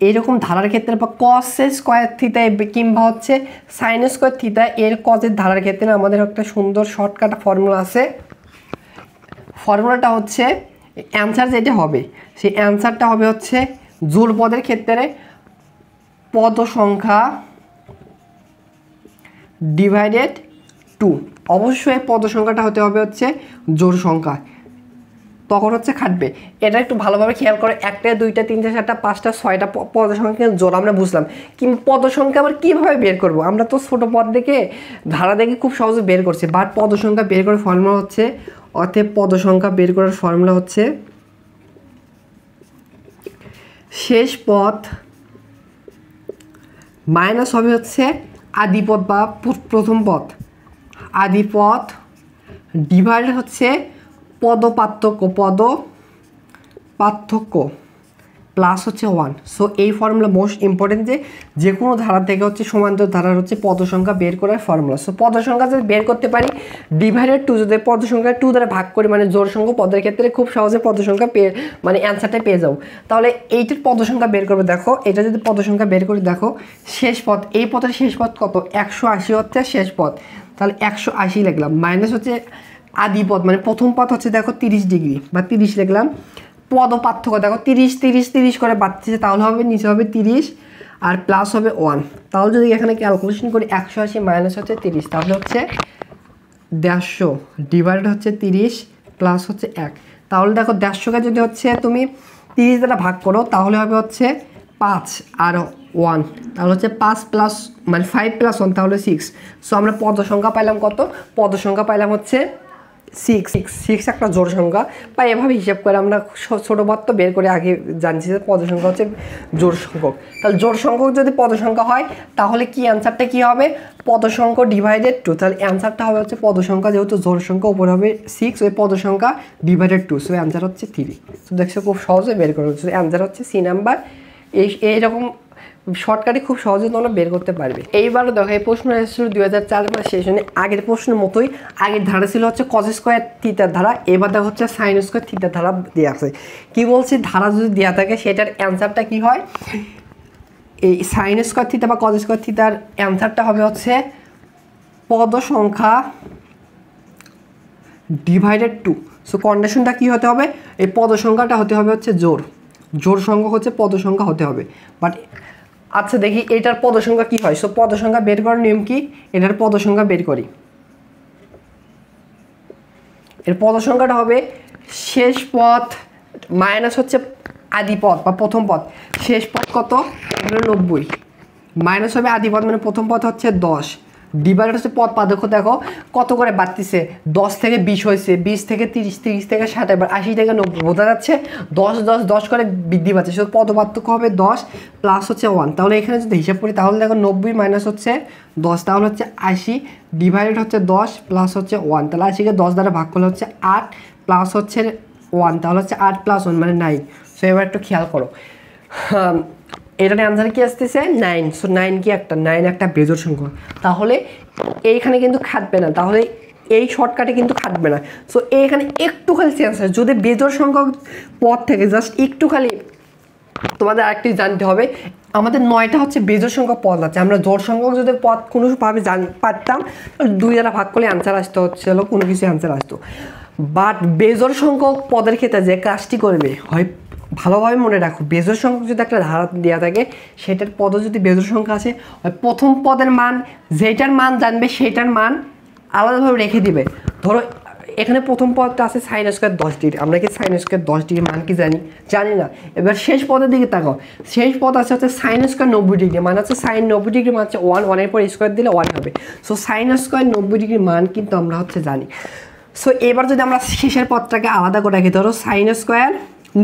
এইরকম ধারার ক্ষেত্রে বা কস স্কোয়ার থিটা কিংবা হচ্ছে সাইন স্কোয়ার থিটা এর কজের ধারার ক্ষেত্রে আমাদের একটা সুন্দর শর্টকাট ফর্মুলা আছে। ফর্মুলাটা হচ্ছে অ্যান্সার যেটা হবে সেই অ্যান্সারটা হবে হচ্ছে জোড় পদের ক্ষেত্রে পদ সংখ্যা ডিভাইডেড 2। অবশ্যই পদ সংখ্যাটা হতে হবে হচ্ছে জোড় সংখ্যা, তখন হচ্ছে খাটবে। এটা একটু ভালোভাবে খেয়াল করে, 1টা 2টা 3টা 4টা 5টা 6টা পদ সংখ্যা জোড় আমরা বুঝলাম, কিন্তু পদ সংখ্যা আবার কীভাবে বের করব? আমরা তো ছোটো পদ দেখে ধারা দেখে খুব সহজে বের করছি, বাট পদ সংখ্যা বের করার ফর্মুলা হচ্ছে, অতএব পদ সংখ্যা বের করার ফর্মুলা হচ্ছে শেষ পদ মাইনাস হবে হচ্ছে আদিপদ বা প্রথম পদ, আদিপদ ডিভাইডেড হচ্ছে পদ পার্থক্য প্লাস হচ্ছে 1। সো এই ফর্মুলা মোস্ট ইম্পর্টেন্ট, যে কোনো ধারা থেকে হচ্ছে সমান্তর ধারার হচ্ছে পদ সংখ্যা বের করার ফর্মুলা। সো পদ সংখ্যা যদি বের করতে পারি ডিভাইডেড 2, যদি পদ সংখ্যা 2 দ্বারা ভাগ করি মানে জোড় সংখ্যক পদের ক্ষেত্রে খুব সহজে পদ সংখ্যা মানে অ্যান্সারটা পেয়ে যাও। তাহলে এইটার পদ সংখ্যা বের করবে, দেখো এটা যদি পদ সংখ্যা বের করি দেখো শেষ পদ, এই পদের শেষ পদ কত? 180 হচ্ছে শেষ পদ, তাহলে 180 লিখলাম, মাইনাস হচ্ছে আদিপদ মানে প্রথম পদ হচ্ছে দেখো 30 ডিগ্রি বা 30 লিখলাম, পদ পার্থক্য দেখো 30 করে বাড়তেছে, তাহলে হবে নিচে হবে 30 আর প্লাস হবে 1। তাহলে যদি এখানে ক্যালকুলেশন করি 180 মাইনাস হচ্ছে 30, তাহলে হচ্ছে 150 ডিভাইডেড হচ্ছে 30 প্লাস হচ্ছে 1। তাহলে দেখো 150কে যদি হচ্ছে তুমি 30 দ্বারা ভাগ করো তাহলে হবে হচ্ছে 5 আর 1, তাহলে হচ্ছে 5 প্লাস মানে 5 + 1 তাহলে 6। সো আমরা পদ সংখ্যা পাইলাম কত? পদ সংখ্যা পাইলাম হচ্ছে 6 একটা জোড় সংখ্যা। বা এভাবে হিসাব করে আমরা ছোটো পদ তো বের করে আগে জানছি যে পদ সংখ্যা হচ্ছে জোড় সংখ্যক। তাহলে জোড় সংখ্যক যদি পদ সংখ্যা হয় তাহলে কি অ্যান্সারটা কী হবে? পদ সংখ্যা ডিভাইডেড 2। তাহলে অ্যান্সারটা হবে হচ্ছে পদ সংখ্যা, যেহেতু জোড় সংখ্যা উপরে হবে 6, ওই পদ সংখ্যা ডিভাইডেড 2, সো অ্যান্সার হচ্ছে 3। তো দেখছো খুব সহজে বের করা হচ্ছে, অ্যান্সার হচ্ছে সি নাম্বার। এইরকম শর্টকাটে খুব সহজে তোমরা বের করতে পারবে। এইবার দেখো এই প্রশ্ন এসেছিল 2004 মাস সেশনে, আগের প্রশ্নের মতোই। আগের ধারা ছিল হচ্ছে কজ স্কোয়ার থিটার ধারা, এবার দেখো হচ্ছে সাইন স্কোয়ার থিটার ধারা দেওয়া আছে। কী বলছি? ধারা যদি দেওয়া থাকে সেটার অ্যান্সারটা কী হয়? এই সাইন স্কোয়ার থিটা বা কজ স্কোয়ার থিটার অ্যান্সারটা হবে হচ্ছে পদ সংখ্যা ডিভাইডেড 2। সো কন্ডিশনটা কী হতে হবে? এই পদ সংখ্যাটা হতে হবে হচ্ছে জোড় সংখ্যক হচ্ছে পদ সংখ্যা হতে হবে। বাট আচ্ছা দেখি এটার পদ সংখ্যা কি হয়। সো পদ সংখ্যা বের করার নিয়ম কি, এটার পদ সংখ্যা বের করি। এর পদ সংখ্যাটা হবে শেষ পদ মাইনাস হচ্ছে আদি পদ বা প্রথম পদ। শেষ পদ কত, 90, মাইনাস হবে আদি পদ মানে প্রথম পদ হচ্ছে 10, ডিভাইডেড হচ্ছে পদ পার্থক্য। দেখো কত করে বাড়তিছে, 10 থেকে 20 হয়েছে, 20 থেকে 30, 30 থেকে 60, এবার 80 থেকে 90, বোঝা যাচ্ছে 10 10 10 করে বৃদ্ধি পাচ্ছে। শুধু পদ পার্থক্য হবে 10 প্লাস হচ্ছে 1। তাহলে এখানে যদি হিসাব করি তাহলে দেখো 90 মাইনাস হচ্ছে 10, তাহলে হচ্ছে 80, ডিভাইডেড হচ্ছে 10 প্লাস হচ্ছে 1, তাহলে 80কে 10 দ্বারা ভাগ করলে হচ্ছে 8 প্লাস হচ্ছে 1, তাহলে হচ্ছে 8 প্লাস 1 মানে 9। সো এবার একটু খেয়াল করো, এটার অ্যান্সার কি আসতেছে 9। সো 9 কি একটা 9 একটা বেজোড় সংখ্যা, তাহলে এইখানে কিন্তু খাটবে না, তাহলে এই শর্টকাটে কিন্তু খাটবে না। সো এইখানে একটু খালি চেঞ্জ আছে, যদি বেজোড় সংখ্যক পদ থেকে জাস্ট একটু খালি তোমাদের আরেকটি জানতে হবে, আমাদের 9টা হচ্ছে বেজোড় সংখ্যক পদ আছে। আমরা জোড় সংখ্যক যদি পদ কোনোভাবে পারতাম 2 দ্বারা ভাগ করলে অ্যান্সার আসতে হচ্ছিল, কোনো কিছু অ্যান্সার আসতো। বাট বেজোড় সংখ্যক পদের ক্ষেত্রে যে কাজটি করবে, হয় ভালোভাবে মনে রাখো, বেজোড় সংখ্যক যদি একটা ধারা দেওয়া থাকে সেটার পদও যদি বেজোড় সংখ্যা আছে, হয় প্রথম পদের মান যেটার মান জানবে সেটার মান আলাদাভাবে রেখে দিবে। ধরো এখানে প্রথম পদটা আছে sin স্কয়ার 10 ডিগ্রি, আমরা কি sin স্কয়ার 10 ডিগ্রি মান কি জানি না। এবার শেষ পদের দিকে তাকাও, শেষ পদ আছে হচ্ছে sin স্কয়ার 90 ডিগ্রি, মানে হচ্ছে sin 90 ডিগ্রি মান হচ্ছে 1, 1 এর পর স্কয়ার দিলে 1 হবে। সো sin স্কয়ার 90 ডিগ্রি মান কিন্তু আমরা হচ্ছে জানি। সো এবার যদি আমরা শেষের পদটাকে আলাদা করে রাখি, ধরো sin স্কয়ার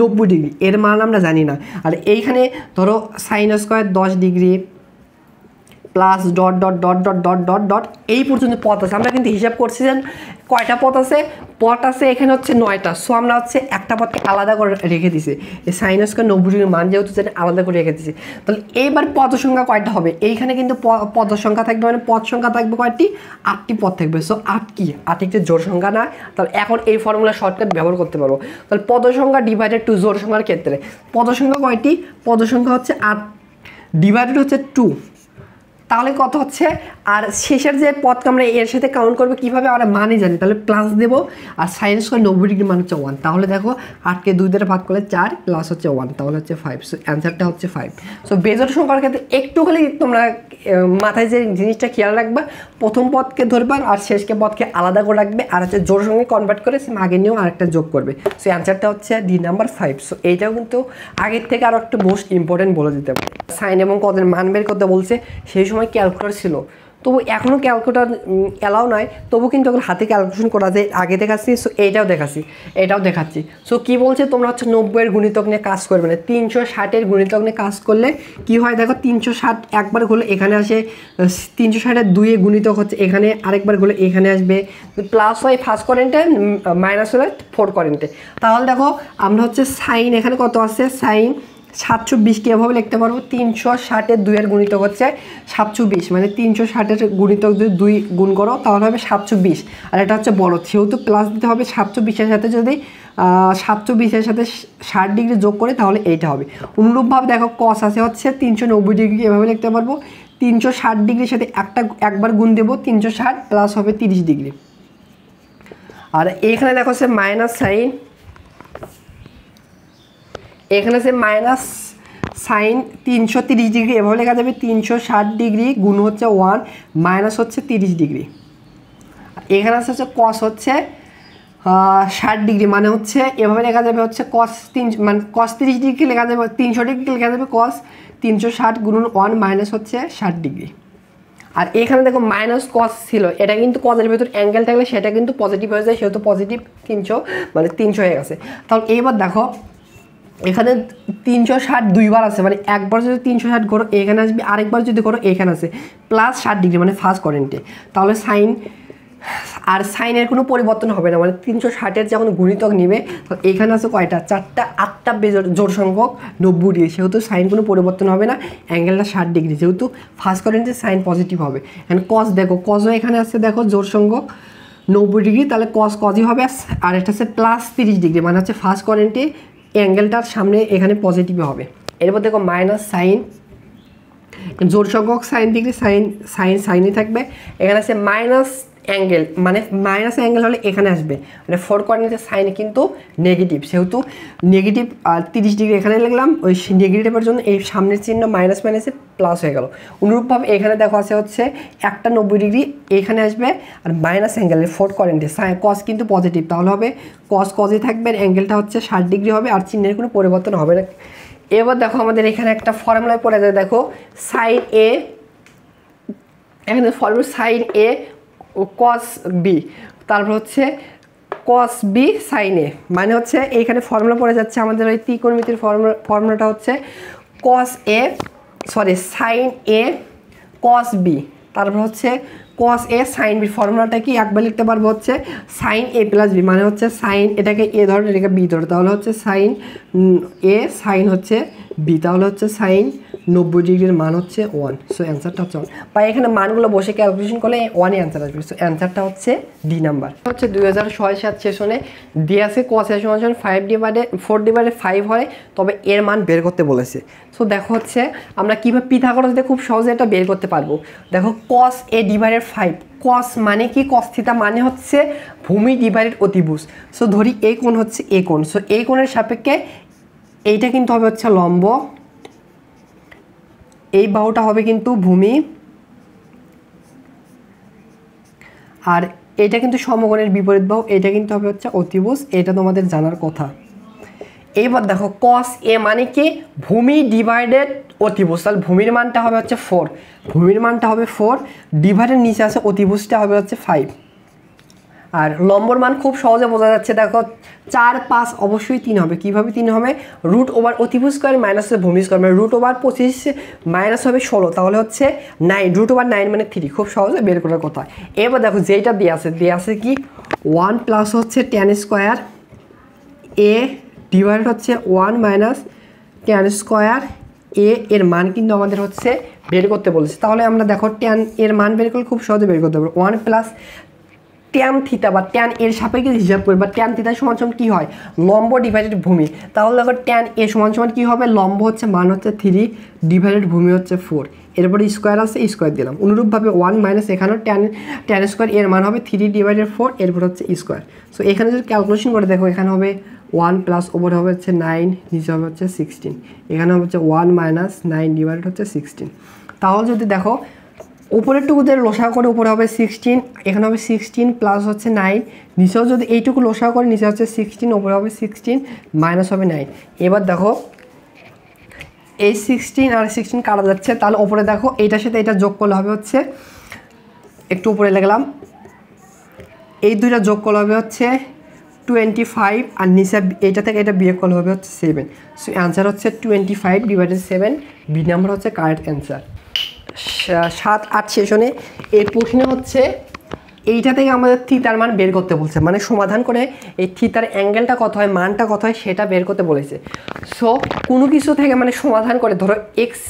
90 ডিগ্রি এর মান আমরা জানি না, আর এইখানে ধরো sin square 10 degree plus dot dot dot dot dot dot dot এই পর্যন্ত পদ আছে। আমরা কিন্তু হিসাব করছি যে কয়টা পদ আছে, পদ আছে এখানে হচ্ছে 9টা। সো আমরা হচ্ছে একটা পদকে আলাদা করে রেখে দিছি, এই sin স্কয়ার 90 ডিগ্রির মান যেহেতু জানি আলাদা করে রেখে দিছি। তাহলে এইবার পদ সংখ্যা কয়টা হবে, এইখানে কিন্তু পদ সংখ্যা থাকবে, মানে পদ সংখ্যা থাকবে কয়টি, 8টি পদ থাকবে। সো 8 কি 8 একটি জোড় সংখ্যা না, তাহলে এখন এই ফর্মুলা শর্টকাট ব্যবহার করতে পারবো। তাহলে পদ সংখ্যা ডিভাইডেড টু জোড় সংখ্যার ক্ষেত্রে পদ সংখ্যা কয়টি, পদ সংখ্যা হচ্ছে 8 ডিভাইডেড হচ্ছে 2, তাহলে কত হচ্ছে। আর শেষের যে পদকে আমরা এর সাথে কাউন্ট করবো কীভাবে, আমরা মানে জানি, তাহলে প্লাস দেবো, আর sin স্কয়ার 90 ডিগ্রি মান হচ্ছে 1, তাহলে দেখো 8কে 2 দ্বারা ভাগ করলে 4 প্লাস হচ্ছে 1, তাহলে হচ্ছে 5। সো অ্যান্সারটা হচ্ছে 5। সো বেজোড় সংখ্যার ক্ষেত্রে একটু খালি তোমরা মাথায় যে জিনিসটা খেয়াল রাখবা, প্রথম পদকে ধরবা আর শেষকে পদকে আলাদা করে রাখবে, আর হচ্ছে জোড় সঙ্গে কনভার্ট করে সে আগে নিয়েও আরেকটা যোগ করবে। সো অ্যান্সারটা হচ্ছে ডি নাম্বার 5। সো এইটাও কিন্তু আগের থেকে আরও একটা মোস্ট ইম্পর্টেন্ট বলে দিতে পারে। সাইন এবং কদের মান বের করতে বলছে, সেই সময় ক্যালকুলেটর ছিল, তবু এখনও ক্যালকুলেটর অ্যালাউ নয়, তবু কিন্তু এখন হাতে ক্যালকুলেশন করা যায়। আগে দেখাচ্ছি, সো এইটাও দেখাচ্ছি, এটাও দেখাচ্ছি। সো কী বলছে, তোমরা হচ্ছে 90-এর গুণিতক নিয়ে কাজ করবে না, 360-এর গুণিতক নিয়ে কাজ করলে কি হয় দেখো, 360 একবার হলে এখানে আসে, 360-এর 2-এ গুণিতক হচ্ছে এখানে, আরেকবার হলে এখানে আসবে, প্লাস হয় ফার্স্ট কারেন্টে, মাইনাস হলে ফোর্থ কারেন্টে। তাহলে দেখো আমরা হচ্ছে সাইন এখানে কত আছে, সাইন 720কে এভাবে লিখতে পারবো, 360-এর 2-এর গুণিতক হচ্ছে 720, মানে 360-এর গুণিতক যদি 2 গুণ করো তাহলে হবে 720, আর এটা হচ্ছে বড়, সেহেতু প্লাস দিতে হবে। 720-এর সাথে যদি 720-এর সাথে 60 ডিগ্রি যোগ করে তাহলে এইটা হবে। অনুরূপভাবে দেখো কস আছে হচ্ছে 390 ডিগ্রি, এভাবে লিখতে পারবো, 360 ডিগ্রির সাথে একবার গুণ দেবো, 360 প্লাস হবে 30 ডিগ্রি। আর এখানে দেখো হচ্ছে মাইনাস সাইন, এখানে আছে মাইনাস সাইন 330 ডিগ্রি, এভাবে লেখা যাবে 360 ডিগ্রি গুণ হচ্ছে 1 মাইনাস হচ্ছে 30 ডিগ্রি। এখানে আছে হচ্ছে কস হচ্ছে 60 ডিগ্রি, মানে হচ্ছে এভাবে লেখা যাবে হচ্ছে কস 3, মানে কস 30 ডিগ্রি লেখা যাবে, 300 ডিগ্রি লেখা যাবে কস 360 গুণ 1 মাইনাস হচ্ছে 60 ডিগ্রি। আর এখানে দেখো মাইনাস কস ছিল, এটা কিন্তু কজের ভেতর অ্যাঙ্গেল থাকলে সেটা কিন্তু পজিটিভ হয়ে যায়, সেহেতু পজিটিভ 300, মানে 300 হয়ে গেছে। তাহলে এইবার দেখো এখানে 360 দুইবার আছে, মানে একবার যদি 360 করো এখানে আসবে, আরেকবার যদি করো এখানে আছে প্লাস 60 ডিগ্রি, মানে ফার্স্ট কারেন্টে। তাহলে সাইন, আর সাইনের কোনো পরিবর্তন হবে না, মানে 360-এর যখন গুণিতক নেবে তখন এখানে আছে কয়টা, 4টা 8টা জোড় সংখ্যক 90 ডিগ্রি, সেহেতু সাইন কোনো পরিবর্তন হবে না, অ্যাঙ্গেলটা 60 ডিগ্রি, যেহেতু ফার্স্ট কারেন্টে সাইন পজিটিভ হবে। এখন কস দেখো, কসও এখানে আছে দেখো জোড় সংখ্যক 90 ডিগ্রি, তাহলে কসই হবে, আর এটা হচ্ছে প্লাস 30 ডিগ্রি, মানে হচ্ছে ফার্স্ট কারেন্টে অ্যাঙ্গেলটার সামনে এখানে পজিটিভ হবে। এরপর দেখো মাইনাস সাইন, জোড় সংখ্যক সাইন ডিগ্রি, সাইনই থাকবে, এখানে আছে মাইনাস অ্যাঙ্গেল মানে মাইনাস অ্যাঙ্গেল হলে এখানে আসবে, মানে 4 কোঅর্ডিনেটের সাইনে কিন্তু নেগেটিভ, সেহেতু নেগেটিভ 30 ডিগ্রি এখানে লিখলাম, ওই নেগেটিভের জন্য এই সামনের চিহ্ন মাইনাস মাইনাসে প্লাস হয়ে গেল। অনুরূপভাবে এখানে দেখো আছে হচ্ছে একটা 90 ডিগ্রি এখানে আসবে, আর মাইনাস অ্যাঙ্গেলের 4 কোঅর্ডিনেটে কস কিন্তু পজিটিভ, তাহলে হবে কস কজে থাকবে, অ্যাঙ্গেলটা হচ্ছে 60 ডিগ্রি হবে, আর চিহ্নের কোনো পরিবর্তন হবে না। এবার দেখো আমাদের এখানে একটা ফর্মুলায় পড়ে যায়, দেখো সাইন এ, এখানে ফর্মুলা সাইন এ ও কস বি, তারপর হচ্ছে কস বি সাইন এ, মানে হচ্ছে এইখানে ফর্মুলা পড়ে যাচ্ছে আমাদের ওই ত্রিকোণমিতির ফর্মুলাটা হচ্ছে কস এ সরি সাইন এ কস বি, তারপর হচ্ছে কস এ সাইন বি। ফর্মুলাটা কি একবার লিখতে পারবো হচ্ছে সাইন এ প্লাস বি, মানে হচ্ছে সাইন এটাকে এ ধরে এটাকে বি ধরে, তাহলে হচ্ছে সাইন এ সাইন হচ্ছে বি, তাহলে হচ্ছে সাইন 90 ডিগ্রির মান হচ্ছে 1। সো অ্যান্সারটা হচ্ছে 1, বা এখানে মানগুলো বসে ক্যালকুলেশন করলে 1 অ্যান্সার আসবে। সো অ্যান্সারটা হচ্ছে ডি নাম্বার। হচ্ছে 2006-07 সেশনে দিয়ে আছে কস এ সমান 4/5 হয়, তবে এর মান বের করতে বলেছে। সো দেখো হচ্ছে আমরা কীভাবে পিথাগোরাস দিয়ে খুব সহজে এটা বের করতে পারবো। দেখো কস এ ডিভাইডেড 5, কস মানে কি, কস থিটা মানে হচ্ছে ভূমি ডিভাইডেড অতিভুজ। সো ধরি এই কোণ হচ্ছে এ কোণ, সো এই কোণের সাপেক্ষে এইটা কিন্তু হবে হচ্ছে লম্ব, এই বাহুটা হবে কিন্তু ভূমি, আর এটা কিন্তু সমকোণের বিপরীত বাহু, এটা কিন্তু হবে হচ্ছে অতিভুজ, এটা তোমাদের জানার কথা। এইবার দেখো কস এ মানে কি, ভূমি ডিভাইডেড অতিভুজ, তাহলে ভূমির মানটা হবে হচ্ছে 4, ভূমির মানটা হবে 4, ডিভাইডেড নিচে আছে অতিভুজটা হবে হচ্ছে 5, আর লম্বর মান খুব সহজে বোঝা যাচ্ছে। দেখো 4 5 অবশ্যই 3 হবে, কীভাবে 3 হবে, রুট ওভার অতিভুজ স্কয়ার মাইনাস ভূমি স্কয়ার, মানে রুট ওভার 25 মাইনাস হবে 16, তাহলে হচ্ছে 9, রুট ওভার 9 মানে 3, খুব সহজে বের করার কথা। এবার দেখো যেটা দিয়ে আছে কি 1 প্লাস হচ্ছে tan স্কয়ার এ ডিভাইড হচ্ছে 1 মাইনাস tan স্কয়ার এ, এর মান কিন্তু আমাদের হচ্ছে বের করতে বলেছে। তাহলে আমরা দেখো tan এর মান বের করলে খুব সহজে বের করতে পারবো। 1 প্লাস ট্যান থিটা বা ট্যান এর সাপেক্ষে হিসাব করি, বা ট্যান থিটা সমান কী হয়, লম্ব ডিভাইডেড ভূমি, তাহলে দেখো ট্যান এ সমান কী হবে, লম্ব হচ্ছে মান হচ্ছে 3 ডিভাইডেড ভূমি হচ্ছে 4, এরপরে স্কোয়ার আছে স্কোয়ার দিলাম। অনুরূপভাবে 1 মাইনাস এখানেও ট্যান স্কোয়ার এর মান হবে 3 ডিভাইডেড 4, এরপর হচ্ছে স্কোয়ার। সো এখানে যদি ক্যালকুলেশন করে দেখো, এখানে হবে 1 প্লাস ওপরে হবে হচ্ছে 9, নিচে হবে হচ্ছে 16, এখানে হবে হচ্ছে 1 মাইনাস 9 ডিভাইডেড হচ্ছে 16। তাহলে যদি দেখো উপরের টুকুদের লসাগু করে উপরে হবে 16, এখানে হবে 16 প্লাস হচ্ছে 9, নিচেও যদি এইটুকু লসাগু করে নিচে হচ্ছে 16, উপরে হবে 16 মাইনাস হবে 9। এবার দেখো এই 16 আর 16 কাটা যাচ্ছে, তাহলে উপরে দেখো এইটার সাথে এটা যোগ করলে হবে হচ্ছে, একটু উপরে লিখলাম, এই দুইটা যোগ করলে হবে হচ্ছে 25, আর নিচে এইটা থেকে এটা বিয়োগ করলে হবে হচ্ছে 7। সো অ্যান্সার হচ্ছে 25 ডিভাইডেড 7, বি নাম্বার হচ্ছে কারেক্ট অ্যান্সার। 7-8 সেশনে এই প্রশ্নে হচ্ছে এইটা থেকে আমাদের থিতার মান বের করতে বলছে, মানে সমাধান করে এই থিতার অ্যাঙ্গেলটা কত হয়, মানটা কত হয় সেটা বের করতে বলেছে। সো কোনো কিছু থেকে মানে সমাধান করে ধরো x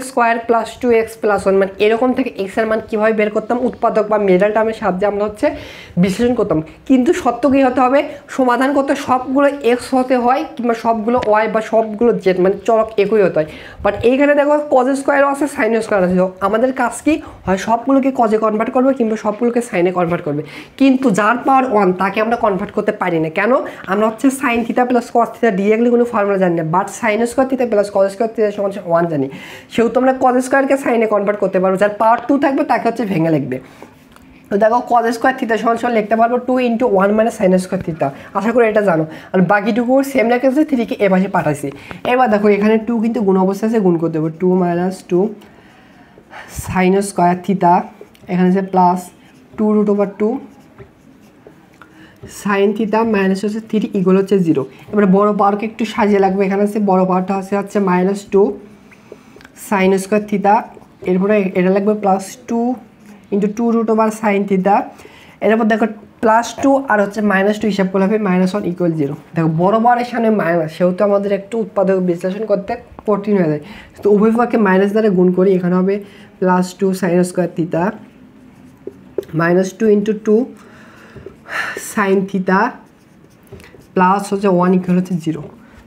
square plus 2x plus 1, মানে এরকম থেকে এক্সের মান কীভাবে বের করতাম, উৎপাদক বা মিডল টার্মের সাহায্যে আমরা হচ্ছে বিশ্লেষণ করতাম। কিন্তু সত্য কী হতে হবে, সমাধান করতে সবগুলো এক্স হতে হয়, কিংবা সবগুলো ওয়াই বা সবগুলো জেড, মানে চলক একই হতে হয়। বাট এইখানে দেখো কজ স্কোয়ারও আছে সাইন স্কোয়ার আছে, আমাদের কাজ কি হয়, সবগুলোকে কজে কনভার্ট করবে কিংবা সবগুলোকে সাইনে কনভার্ট করবে, কিন্তু যার পাওয়ার 1 তাকে আমরা কনভার্ট করতে পারি না। কেন, আমরা হচ্ছে sign theta plus cos theta directly কোনো ফর্মুলা জানি না, but sine square theta plus cos square theta সমান 1 জানি, সেহেতু আমরা কজ স্কোয়ারকে সাইনে কনভার্ট করতে পারবো, যার পাওয়ার 2 থাকবে তাকে হচ্ছে ভেঙে লিখবে। তো দেখো কজ স্কোয়ার থিটা সমান লিখতে পারবো 2 × 1 মাইনাস সাইন স্কোয়ার থিটা, আশা করি এটা জানো। আর বাকিটুকু সেম রেখেছে, 3কে এ পাশে পাঠাইছি। এবার দেখো এখানে 2 কিন্তু গুণ অবস্থা আছে, গুণ করতে হবে 2 - 2 সাইন স্কোয়ার থিটা, এখানে আছে প্লাস 2√2 সাইন থিটা মাইনাস হচ্ছে 3 ইকুয়াল হচ্ছে 0। এবারে বড় পাওয়ারকে একটু সাজিয়ে লাগবে, এখানে আছে বড় পাওয়ারটা হচ্ছে -2 সাইন স্কোয়ার থিটা, এরপরে এটা লাগবে +2 × 2√ওভার সাইন থিটা, এরপর দেখো +2 আর হচ্ছে -2 হিসাব করলে হবে -1 = 0। দেখো বড় পাওয়ারের সামনে মাইনাস, সেহেতু আমাদের একটু উৎপাদক বিশ্লেষণ করতে কঠিন হয়ে যায়, তো উভয় পক্ষে মাইনাস দ্বারা গুণ করি, এখানে হবে +2 sine square theta -2 × 2 sine theta plus হচ্ছে 1 = হচ্ছে 0।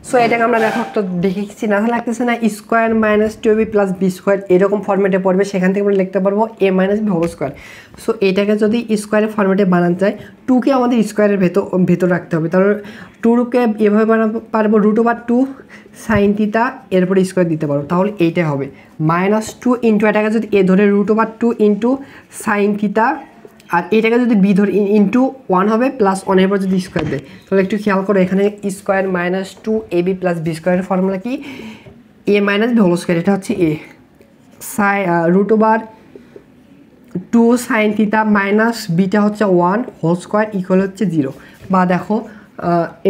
সো এটাকে আমরা দেখো একটা দেখেছি না লাগতেছে না, square minus 2ab plus B square এরকম ফর্মেটে পড়বে, সেখান থেকে আমরা লিখতে পারবো a minus B whole square. So এটাকে যদি স্কোয়ারের ফর্মেটে বানাতে চাই, 2কে আমাদের স্কোয়ারের ভেতর রাখতে হবে, তাহলে 2কে এভাবে বানাতে পারবো √2 সাইন থিটা এরপরে স্কোয়ার দিতে পারবো, তাহলে এইটাই হবে -2 ইন্টু এটাকে যদি এ ধরে √2 ইন্টু সাইন থিটা, আর এটাকে যদি বি ধরে ইন্টু 1 হবে প্লাস 1 এর পর যদি স্কোয়ার দেয়, তাহলে একটু খেয়াল করো এখানে square minus 2ab plus B স্কোয়ারের ফর্মুলা কি a minus B whole square, এটা হচ্ছে a √2 sine theta minus beta হচ্ছে 1 হোল স্কোয়ার ইকুয়াল হচ্ছে 0। বা দেখো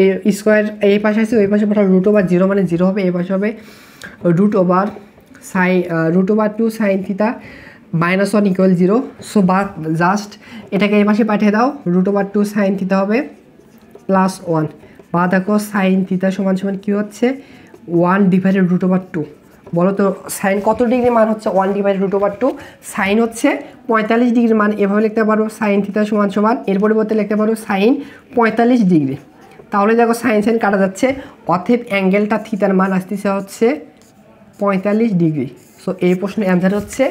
এই স্কোয়ার এই পাশে আছে ওই পাশে √0 মানে 0 হবে, এই পাশে হবে √2 সাইন থিটা -1 ইকুয়াল 0। সো বা জাস্ট এটাকে এই পাশে পাঠিয়ে দাও, √2 সাইন থিটা হবে +1, বা দেখো সাইন থিটা সমান সমান কী হচ্ছে 1 ডিভাইডেড √2। বলো তো সাইন কত ডিগ্রি মান হচ্ছে 1 ডিভাইডেড √2, সাইন হচ্ছে 45 ডিগ্রির মান, এভাবে লিখতে পারবো সাইন থিটা সমান সমান এর পরিবর্তে লিখতে পারবো সাইন 45 ডিগ্রি। তাহলে দেখো সাইন সাইন কাটা যাচ্ছে, অতএব অ্যাঙ্গেলটা থিটার মান আসতেছে হচ্ছে 45 ডিগ্রি। সো এই প্রশ্নের অ্যান্সার হচ্ছে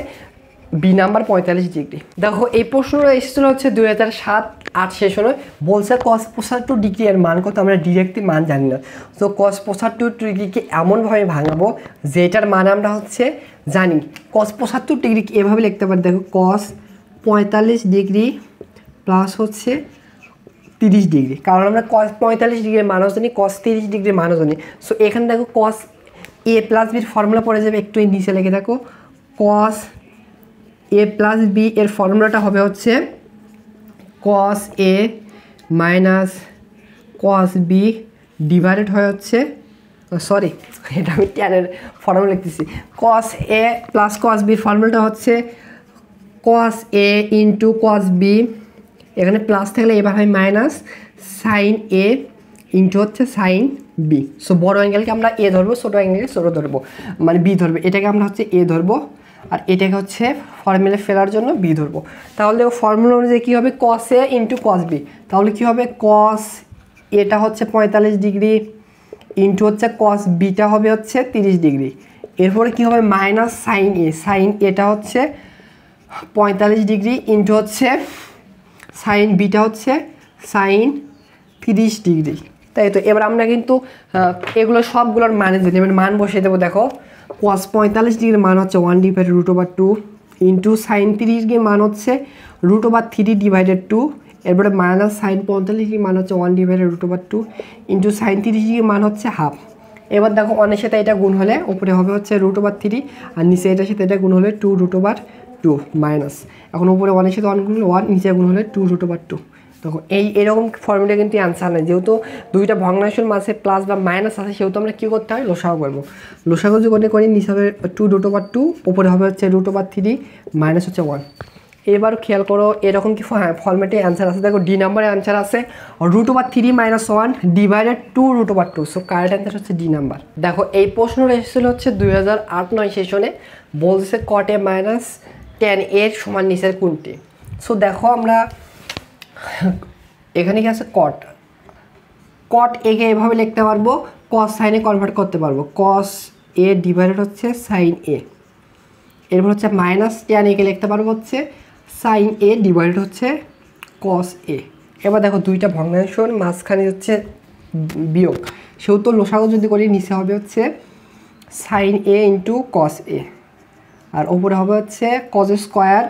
বি নাম্বার 45 ডিগ্রি। দেখো এই প্রশ্নটা এসেছিল হচ্ছে 2007-8 সেশনে, বলছে cos 75 ডিগ্রি এর মান কত, আমরা ডিরেক্টলি মান জানি না। সো cos 75 ডিগ্রিকে এমনভাবে ভাঙাবো যেটার মান আমরা হচ্ছে জানি। cos 75 ডিগ্রিকে এভাবে লিখতে পারি, দেখো cos 45 ডিগ্রি প্লাস হচ্ছে 30 ডিগ্রি, কারণ আমরা cos 45 ডিগ্রির মানও জানি, cos 30 ডিগ্রির মানও জানি। সো এখানে দেখো cos a প্লাস বির ফর্মুলা পড়ে যাবে, একটু নিচে লিখে দেখো cos a প্লাস বি এর ফর্মুলাটা হবে হচ্ছে cos a minus cos b divided হয়ে হচ্ছে, সরি এটা আমি ট্যানের ফর্মুলা লিখতেছি, cos a plus cos b ফর্মুলাটা হচ্ছে cos a into cos b, এখানে প্লাস থাকলে এবার হয় মাইনাস সাইন a ইন্টু হচ্ছে সাইন b। সো বড় অ্যাঙ্গেলকে আমরা a ধরবো, ছোটো অ্যাঙ্গেলকে ছোটো ধরবো, মানে b ধরবো, এটাকে আমরা হচ্ছে a ধরবো আর এটাকে হচ্ছে ফর্মুলা ফেলার জন্য বি ধরবো। তাহলে ফর্মুলা অনুযায়ী কী হবে cos a into cos b, তাহলে কী হবে cos এটা হচ্ছে 45 ডিগ্রি ইন্টু হচ্ছে cos বিটা হবে হচ্ছে 30 ডিগ্রি, এরপরে কী হবে মাইনাস সাইন এ, সাইন এটা হচ্ছে 45 ডিগ্রি ইন্টু হচ্ছে সাইন বিটা হচ্ছে সাইন 30 ডিগ্রি, তাই তো। এবার আমরা কিন্তু এগুলো সবগুলোর মানে জানি, এবার মান বসিয়ে দেবো। দেখো cos 45 ডিগ্রির মান হচ্ছে 1 ডিভাইডেড √2 ইন্টু সাইন 30 ডিগ্রির মান হচ্ছে √3 ডিভাইডেড 2, এরপরে মাইনাস সাইন 45 ডিগ্রির মান হচ্ছে 1 ডিভাইডেড √2 ইন্টু সাইন 30 ডিগ্রির মান হচ্ছে হাফ। এবার দেখো অনেক সাথে এটা গুণ হলে উপরে হবে হচ্ছে √3 আর নিচে এটার সাথে এটা গুণ হলে 2√2 মাইনাস, এখন উপরে অনেক সাথে 1 গুণ হলে 1, নিচে গুণ হলে 2√2। দেখো এরকম ফর্মুলা কিন্তু অ্যান্সার নেই, যেহেতু দুইটা ভগ্নাংশের মাঝে প্লাস বা মাইনাস আছে, সেহেতু আমরা কী করতে হয় লসাগু করবো। লসাগু যদি করি নিচে হবে 2√2, উপরে হবে হচ্ছে √3 মাইনাস হচ্ছে 1। এবার খেয়াল করো এরকম কি ফর্মেটে অ্যান্সার আছে, দেখো ডি নাম্বারে অ্যান্সার আছে √3 - 1 ডিভাইডেড 2√2। সো কারেক্ট অ্যান্সার হচ্ছে ডি নাম্বার। দেখো এই প্রশ্নটা এসেছিল হচ্ছে 2008-9 সেশনে, বলছে cot a minus tan a এর সমান নিচের কোনটি। সো দেখো আমরা এখানে কি আছে cot a কে এভাবে লিখতে পারবো, cos সাইনে কনভার্ট করতে পারবো, cos a ডিভাইডেড হচ্ছে সাইন a, এরপর হচ্ছে মাইনাস tan a কে লিখতে পারবো হচ্ছে সাইন a ডিভাইডেড হচ্ছে cos a। এবার দেখো দুইটা ভগ্নাংশের মাঝখানে হচ্ছে বিয়োগ, সেহেতু লসাগু যদি করি নিচে হবে হচ্ছে sine a into cos a, আর উপরে হবে হচ্ছে cos স্কোয়ার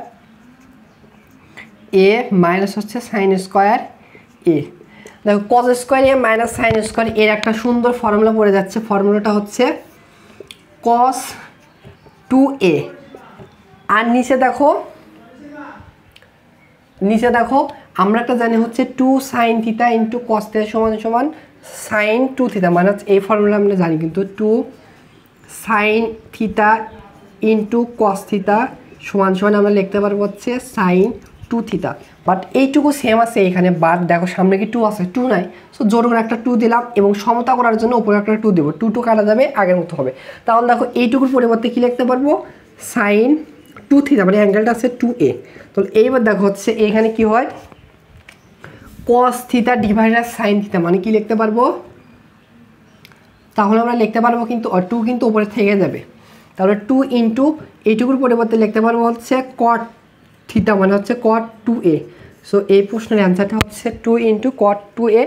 a মাইনাস হচ্ছে সাইন স্কোয়ার a। দেখো cos square a minus sine square এর একটা সুন্দর ফর্মুলা পড়ে যাচ্ছে, ফর্মুলাটা হচ্ছে cos 2a, আর নিচে দেখো আমরা একটা জানি হচ্ছে 2 sine theta into cos theta সমান সমান সাইন 2 থিটা, মানে এই ফর্মুলা আমরা জানি, কিন্তু 2 sine theta into cos theta সমান সমান আমরা লিখতে পারবো হচ্ছে সাইন 2 থিটা। বাট এইটুকু সেম আছে এখানে, বাট দেখো সামনে কি 2 আছে, 2 নাই। সো জোর করে একটা 2 দিলাম এবং সমতা করার জন্য উপরে একটা 2 দেবো, 2 কাটা যাবে, আগের মতো হবে। তাহলে দেখো এইটুকুর পরিবর্তে কী লিখতে পারবো সাইন 2 থিটা, মানে অ্যাঙ্গেলটা আছে 2a। তো এইবার দেখো হচ্ছে এখানে কি হয় cos theta divided sine theta, মানে কি লিখতে পারবো তাহলে আমরা লিখতে পারবো কিন্তু 2 কিন্তু উপরে থেকে যাবে, তাহলে 2 ইন্টু এইটুকুর পরিবর্তে লিখতে পারবো হচ্ছে কট থিটা মানে হচ্ছে কট 2a। সো এই প্রশ্নের অ্যান্সারটা হচ্ছে 2 into cot 2a,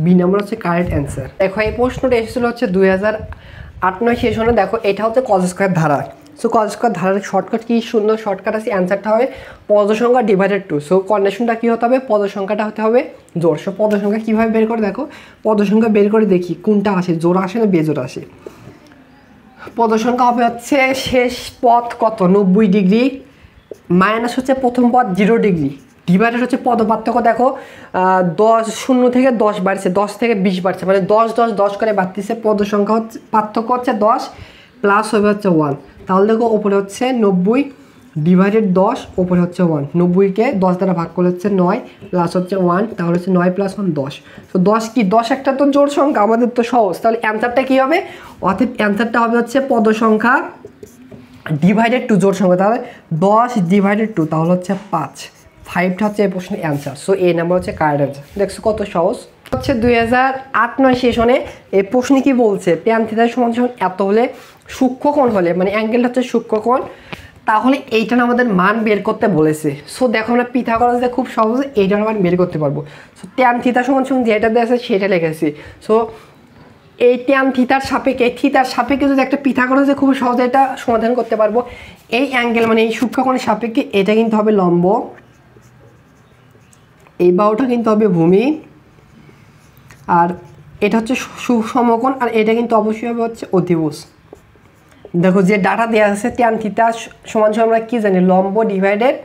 B number হচ্ছে কারেক্ট অ্যান্সার। দেখো এই প্রশ্নটা এসেছিলো হচ্ছে 2008-09 সেশনে। দেখো এটা হচ্ছে কজ স্কয়ার ধারা। সো কজ স্কয়ার ধারার শর্টকাট কি সুন্দর শর্টকাট আছে, অ্যান্সারটা হবে পদ সংখ্যা ডিভাইডেড 2। সো কন্ডিশনটা কী হতে হবে, পদ সংখ্যাটা হতে হবে জোড়। সো পদ সংখ্যা কীভাবে বের করে, দেখো পদ সংখ্যা বের করে দেখি কোনটা আসে, জোড় আসে না বেজোড় আসে। পদ সংখ্যা হবে হচ্ছে শেষ পদ কত 90 ডিগ্রি, মাইনাস হচ্ছে প্রথম পদ 0 ডিগ্রি, ডিভাইডেড হচ্ছে পদ পার্থক্য। দেখো 10 0 থেকে 10 বাড়ছে, 10 থেকে 20 বাড়ছে, মানে 10 10 10 করে বাড়তেছে। পদ সংখ্যা হচ্ছে পার্থক্য হচ্ছে 10 প্লাস হবে হচ্ছে 1। তাহলে দেখো ওপরে হচ্ছে 90 ডিভাইডেড 10, ওপরে হচ্ছে 1। 90কে 10 দ্বারা ভাগ করলে হচ্ছে 9 প্লাস হচ্ছে 1, তাহলে হচ্ছে 9 প্লাস 1 10। তো 10 কি 10 একটা তো জোড় সংখ্যা, আমাদের তো সহজ। তাহলে অ্যান্সারটা কী হবে, অর্থাৎ অ্যান্সারটা হবে হচ্ছে পদ সংখ্যা ডিভাইডেড 2 জোড় সংখ্যা। তাহলে 10 ডিভাইডেড 2 তাহলে হচ্ছে 5। 5টা হচ্ছে এই প্রশ্নের অ্যান্সার। সো এই নাম্বার হচ্ছে কারেক্ট অ্যান্সার। দেখছো কত সহজ। হচ্ছে 2008-09 সেশনে এই প্রশ্নে কি বলছে, ট্যান থিটা সমান এত হলে সূক্ষ্মকোণ হলে, মানে অ্যাঙ্গেলটা হচ্ছে সূক্ষ্মকোণ, তাহলে এইটার আমাদের মান বের করতে বলেছে। সো দেখো আমরা পিথাগোরাসে খুব সহজে এইটার মান বের করতে পারবো। সো ট্যান থিটা সমান যেটা দেওয়া আছে সেটা লিখেছি। সো এই ট্যান থিটার সাপেক্ষে যদি একটা পিথাগোরাসে খুব সহজে এটা সমাধান করতে পারবো। এই অ্যাঙ্গেল মানে এই সূক্ষ্মকোণের সাপেক্ষে এটা কিন্তু হবে লম্ব, এই বাহুটা কিন্তু হবে ভূমি, আর এটা হচ্ছে সমকোণ, আর এটা কিন্তু অবশ্যই হবে হচ্ছে অতিভুজ। দেখো যে ডাটা দেওয়া আছে ট্যান থিটা সমান আমরা কি জানি, লম্ব ডিভাইডেড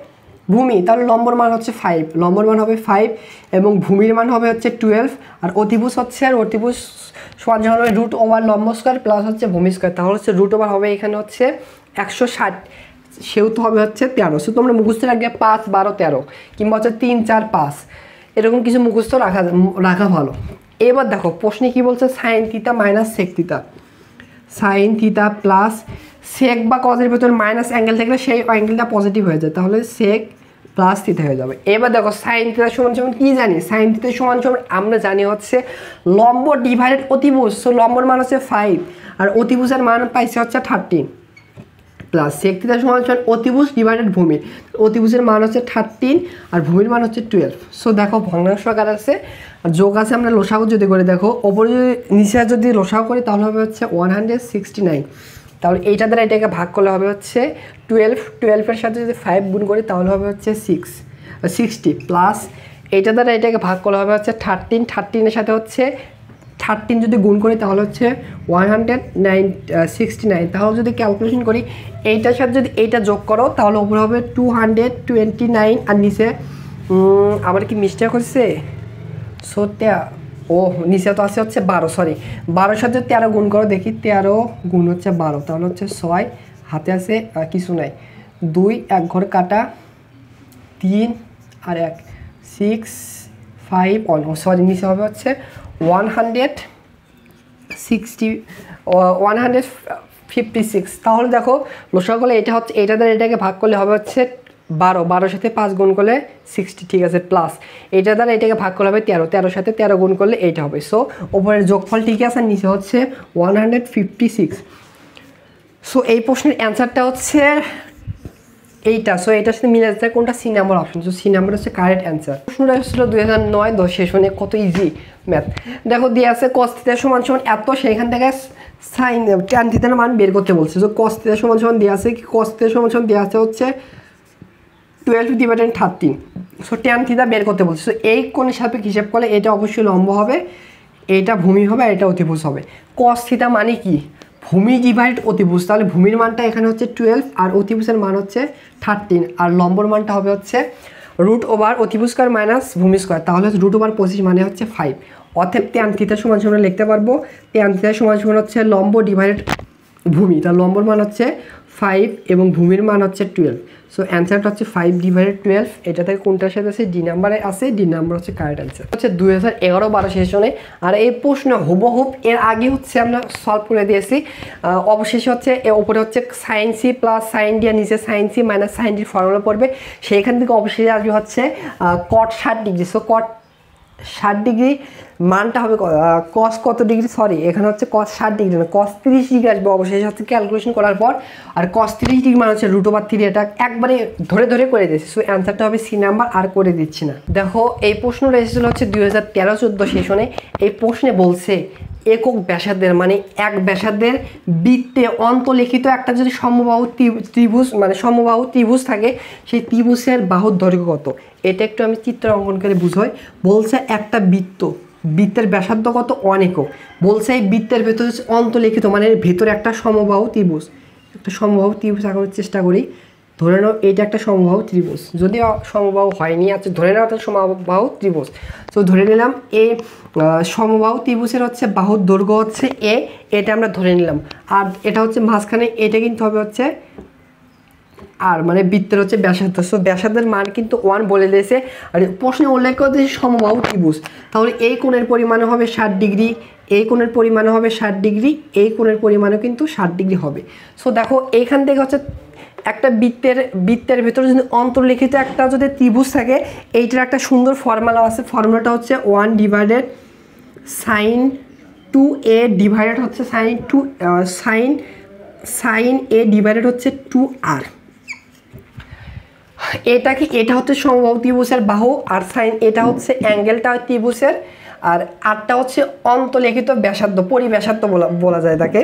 ভূমি। তাহলে লম্বর মান হচ্ছে 5, লম্বর মান হবে 5 এবং ভূমির মান হবে হচ্ছে 12, আর অতিভুজ হচ্ছে, আর অতিভুজ সমান হবে রুট ওভার লম্ব স্কয়ার প্লাস হচ্ছে ভূমি স্কয়ার। তাহলে হচ্ছে রুট ওভার হবে এখানে হচ্ছে 160, সেহেতু হবে হচ্ছে 13। সো তোমরা মুখস্থ রাখবে 5 12 13, কিংবা হচ্ছে 3 4 5, এরকম কিছু মুখস্থ রাখা ভালো। এবার দেখো প্রশ্নে কি বলছে, sine theta minus sec theta, sine theta plus sec বা কজের ভেতর মাইনাস অ্যাঙ্গেল থাকলে সেই অ্যাঙ্গেলটা পজিটিভ হয়ে যায়, তাহলে সেক প্লাস থিটা হয়ে যাবে। এবার দেখো সাইন থিটা সমান কি জানি, সাইন থিটা সমান আমরা জানি হচ্ছে লম্ব ডিভাইডেড অতিভুজ। সো লম্বর মান হচ্ছে 5 আর অতিভুজের মান পাইছে হচ্ছে 13, প্লাস সেক থিটা সমান অতিভুজ ডিভাইডেড ভূমি, অতিভুজের মান হচ্ছে 13 আর ভূমির মান হচ্ছে 12। সো দেখো ভগ্নাংশ আকার আছে আর যোগ আছে, আমরা লসাগু যদি করে দেখো ওপরে যদি নিচে যদি লসাগু করি তাহলে হবে হচ্ছে 169। তাহলে এইটা দ্বারা এটাকে ভাগ করলে হবে হচ্ছে 12 এর সাথে যদি 5 গুণ করি তাহলে হবে হচ্ছে 60, প্লাস এইটা দ্বারা এটাকে ভাগ করলে হবে হচ্ছে 13 এর সাথে হচ্ছে 13 যদি গুণ করি তাহলে হচ্ছে 169। তাহলে যদি ক্যালকুলেশন করি এইটার সাথে যদি এইটা যোগ করো তাহলে উপরে হবে 229, আর নিচে আবার কি মিস্টেক হচ্ছে, ও নিচে তো আছে হচ্ছে 12, সরি 12 সাথে 13 গুণ করো, দেখি 13 গুণ হচ্ছে 12, তাহলে হচ্ছে 6, হাতে আছে কিছু নাই, 2 1 ঘর কাটা, 3 আর 1 6 5 1, সরি নিচে হবে হচ্ছে 156। তাহলে দেখো লসাগু করলে এটা হচ্ছে এইটা দ্বারা এটাকে ভাগ করলে হবে হচ্ছে 12 সাথে 5 গুণ করলে 60, ঠিক আছে, প্লাস এইটা দ্বারা এটাকে ভাগ করলে হবে 13 সাথে 13 গুণ করলে এইটা হবে। সো ওপরের যোগফল ঠিক আছে, নিচে হচ্ছে 156। সো এই প্রশ্নের অ্যান্সারটা হচ্ছে এইটা। সো এটার সাথে মিলে যাচ্ছে কোনটা, C number option. So C number হচ্ছে কারেক্ট অ্যান্সার। প্রশ্নটা হচ্ছিল 2009-10 সেশনে, কত ইজি ম্যাথ। দেখো দিয়ে আছে কস থিটা সমান এত, সেইখান থেকে সাইন ট্যান থিটার মান বের করতে বলছে। সো কস থিটা সমান দিয়ে আছে কি, কস থিটা সমান দিয়ে আছে হচ্ছে 12 ডিভাইডেড 13। সো ট্যান থিটা বের করতে বলছে। সো এই কোণের সাপেক্ষে হিসাব করলে এটা অবশ্যই লম্ব হবে, এটা ভূমি হবে, আর এটা অতিভুজ হবে। কস থিটা মানে কি, ভূমি ডিভাইড অতিভুজ। তাহলে ভূমির মানটা এখানে হচ্ছে 12 আর অতিভুজের মান হচ্ছে 13, আর লম্বর মানটা হবে হচ্ছে রুট ওভার অতিভুজ স্কয়ার মাইনাস ভূমি স্কয়ার, তাহলে রুট ওভার 25 মানে হচ্ছে 5। অর্থাৎ ট্যান থিটা সমান আমরা লিখতে পারবো ট্যান থিটা সমান হচ্ছে লম্ব ডিভাইডেড ভূমি, তার লম্বর মান হচ্ছে 5 এবং ভূমির মান হচ্ছে 12। সো অ্যান্সারটা হচ্ছে 5 ডিভাইডেড 12। এটা থেকে কোনটার সাথে আছে, ডি নাম্বারে আছে, ডি নাম্বার হচ্ছে কারেক্ট অ্যান্সার। হচ্ছে 2011-12 সেশনে, আর এই প্রশ্ন হুবহুব এর আগে হচ্ছে আমরা সলভ করে দিয়েছি। অবশেষে হচ্ছে এর উপরে হচ্ছে sine C plus sine D, আর নিচে সাইন সি মাইনাস সাইন ডির ফর্মুলা পড়বে, সেইখান থেকে অবশেষে আসবে হচ্ছে cot 60 degree. So cot 60 degree মানটা হবে কস কত ডিগ্রি, সরি এখানে হচ্ছে কস 60 ডিগ্রি না, কস 30 ডিগ্রি আসবে অবশ্যই হচ্ছে ক্যালকুলেশন করার পর। আর কস 30 ডিগ্রি মানে হচ্ছে √3, এটা একবারে ধরে ধরে করে দিয়েছি। সো অ্যান্সারটা হবে সি নাম্বার, আর করে দিচ্ছি না। দেখো এই প্রশ্নটা এসেছিল হচ্ছে 2013-14 সেশনে। এই প্রশ্নে বলছে একক ব্যাসার্ধের মানে এক ব্যাসার্ধের বৃত্তে অন্তলিখিত একটা যদি সমবাহু ত্রিভুজ মানে সমবাহু ত্রিভুজ থাকে, সেই ত্রিভুজের বাহুর দৈর্ঘ্য কত। এটা একটু আমি চিত্র অঙ্কন করে বুঝাই। বলছে একটা বৃত্তের ব্যাসার্ধ কত, 1 একক। বলছে এই বৃত্তের ভেতরে অন্তলিখিত মানে ভেতরে একটা সমবাহু ত্রিভুজ, একটা সমবাহু ত্রিভুজ আঁকানোর চেষ্টা করি। ধরে নাও এইটা একটা সমবাহু ত্রিভুজ, যদিও সমবাহু হয়নি, আচ্ছা ধরে নাও একটা সমবাহু ত্রিভুজ। তো ধরে নিলাম এই সমবাহু ত্রিভুজের হচ্ছে বাহুর দৈর্ঘ্য হচ্ছে এ, এটা আমরা ধরে নিলাম। আর এটা হচ্ছে মাঝখানে, এটা কিন্তু হবে হচ্ছে আর মানে বৃত্তের হচ্ছে ব্যাসার্ধ। সো ব্যাসার্ধের মান কিন্তু 1 বলে দিয়েছে। আর প্রশ্নে উল্লেখ করতে সমবাহু ত্রিভুজ, তাহলে এই কোণের পরিমাণ হবে 60 ডিগ্রি, এই কোণের পরিমাণ হবে 60 ডিগ্রি, এই কোণের পরিমাণও কিন্তু 60 ডিগ্রি হবে। সো দেখো এইখান থেকে হচ্ছে একটা বৃত্তের ভেতরে যদি অন্তর্লিখিত একটা যদি ত্রিভুজ থাকে, এইটার একটা সুন্দর ফর্মুলা আছে। ফর্মুলাটা হচ্ছে 1/sin2a ডিভাইডেড হচ্ছে sin a ডিভাইডেড হচ্ছে 2r। এটা হচ্ছে সমবাহু ত্রিভুজের বাহু, আর সাইন এটা হচ্ছে অ্যাঙ্গেলটা ত্রিভুজের, আর আরটা হচ্ছে অন্তলিখিত ব্যাসার্ধ, পরিব্যাসার্ধ বলা যায় তাকে।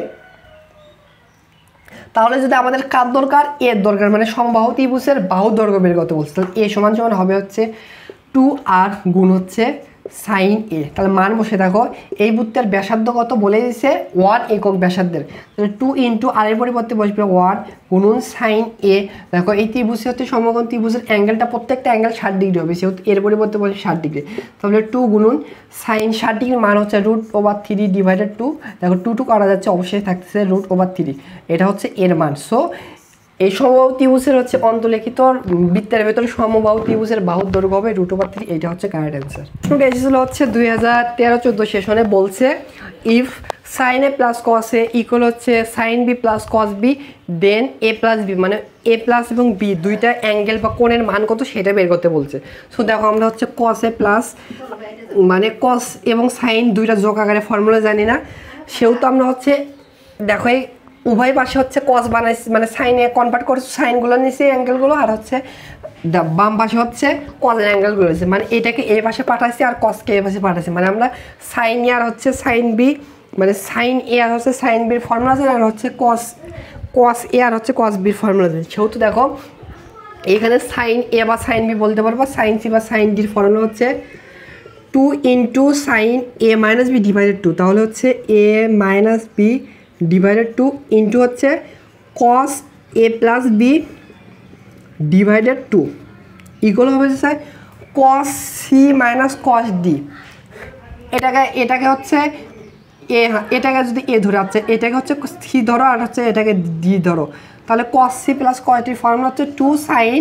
তাহলে যদি আমাদের কার দরকার, এর দরকার, মানে সমবাহু ত্রিভুজের বাহু দৈর্ঘ্য বের করতে বলছে, তাহলে এ সমান হবে হচ্ছে 2r গুণ হচ্ছে সাইন এ। তাহলে মান বসে দেখো এই বৃত্তের ব্যাসার্ধ কত বলে দিয়েছে, 1 একক ব্যাসার্ধের। তাহলে 2 ইন্টু আর এর পরিবর্তে বসবে 1 গুণন সাইন এ। দেখো এই ত্রিভুজে হচ্ছে সমকোণ ত্রিভুজের অ্যাঙ্গেলটা প্রত্যেকটা অ্যাঙ্গেল 60 ডিগ্রি হবে, সেহেতু এর পরিবর্তে বসবে 60 ডিগ্রি। তাহলে 2 গুণন সাইন 60 ডিগ্রির মান হচ্ছে √3 ডিভাইডেড 2। দেখো 2 করা যাচ্ছে, অবশ্যই থাকতেছে √3, এটা হচ্ছে এর মান। সো এই সমবাহু ত্রিভুজের হচ্ছে অন্তলিখিত বৃত্তের ভেতরে সমবাহু ত্রিভুজের বাহুর দৈর্ঘ্য হবে √3, এইটা হচ্ছে কারেক্ট অ্যান্সার। এটা এসেছিল হচ্ছে 2013-14 সেশনে। বলছে if sin a plus cos a equal হচ্ছে sin b plus cos b then a plus b, মানে a প্লাস এবং b দুইটা অ্যাঙ্গেল বা কোণের মান কত সেটা বের করতে বলছে। সো দেখো আমরা হচ্ছে cos a প্লাস মানে cos এবং sin দুইটা যোগ আকারে ফর্মুলা জানি না, সেহেতু আমরা হচ্ছে দেখো এই উভয় পাশে হচ্ছে কস বানাইছি, মানে সাইনে কনভার্ট করছি, সাইনগুলো নিয়েছি অ্যাঙ্গেলগুলো, আর হচ্ছে বাম পাশে হচ্ছে কজের অ্যাঙ্গেলগুলো নিয়েছি, মানে এটাকে এই পাশে পাঠাইছি আর কসকে এই পাশে পাঠাইছি। মানে আমরা সাইন এ আর হচ্ছে সাইন বি, মানে সাইন এ আর হচ্ছে সাইন বির ফর্মুলা আছে, আর হচ্ছে কস এ আর হচ্ছে কস বির ফর্মুলা আছে। সেহেতু দেখো এখানে সাইন এ বা সাইন বি বলতে পারবো, সাইন সি বা সাইন ডির ফর্মুলা হচ্ছে 2 into sine A minus B divided 2। তাহলে হচ্ছে A minus B divided 2 into হচ্ছে cos A plus B divided 2 equal হবে sir cos C minus cos D. এটাকে হচ্ছে এটাকে যদি এ ধরে আছে, এটাকে হচ্ছে সি ধরো, আর হচ্ছে এটাকে ডি ধরো। তাহলে কস সি প্লাস কস ডির ফর্মুলা হচ্ছে 2 sine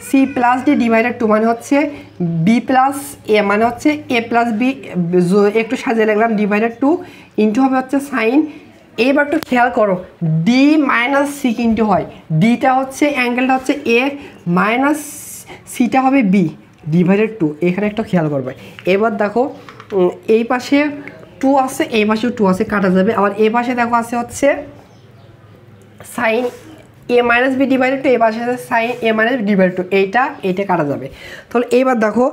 C plus D divided 2, মানে হচ্ছে বি প্লাস এ, মানে হচ্ছে এ প্লাস বি একটু সাজিয়ে লিখলাম ডিভাইডেড 2 ইন্টু হবে হচ্ছে সাইন। এবার একটু খেয়াল করো ডি মাইনাস সি কিন্তু হয়, ডিটা হচ্ছে অ্যাঙ্গেলটা হচ্ছে এ মাইনাস সিটা হবে বি ডিভাইডেড 2, এখানে একটু খেয়াল করবে। এবার দেখো এই পাশে 2 আছে, এই পাশেও 2 আছে, কাটা যাবে। আবার এই পাশে দেখো আছে হচ্ছে sign A minus B divided 2, এই পাশে আছে sign A minus B divided 2, এইটা কাটা যাবে। তাহলে এইবার দেখো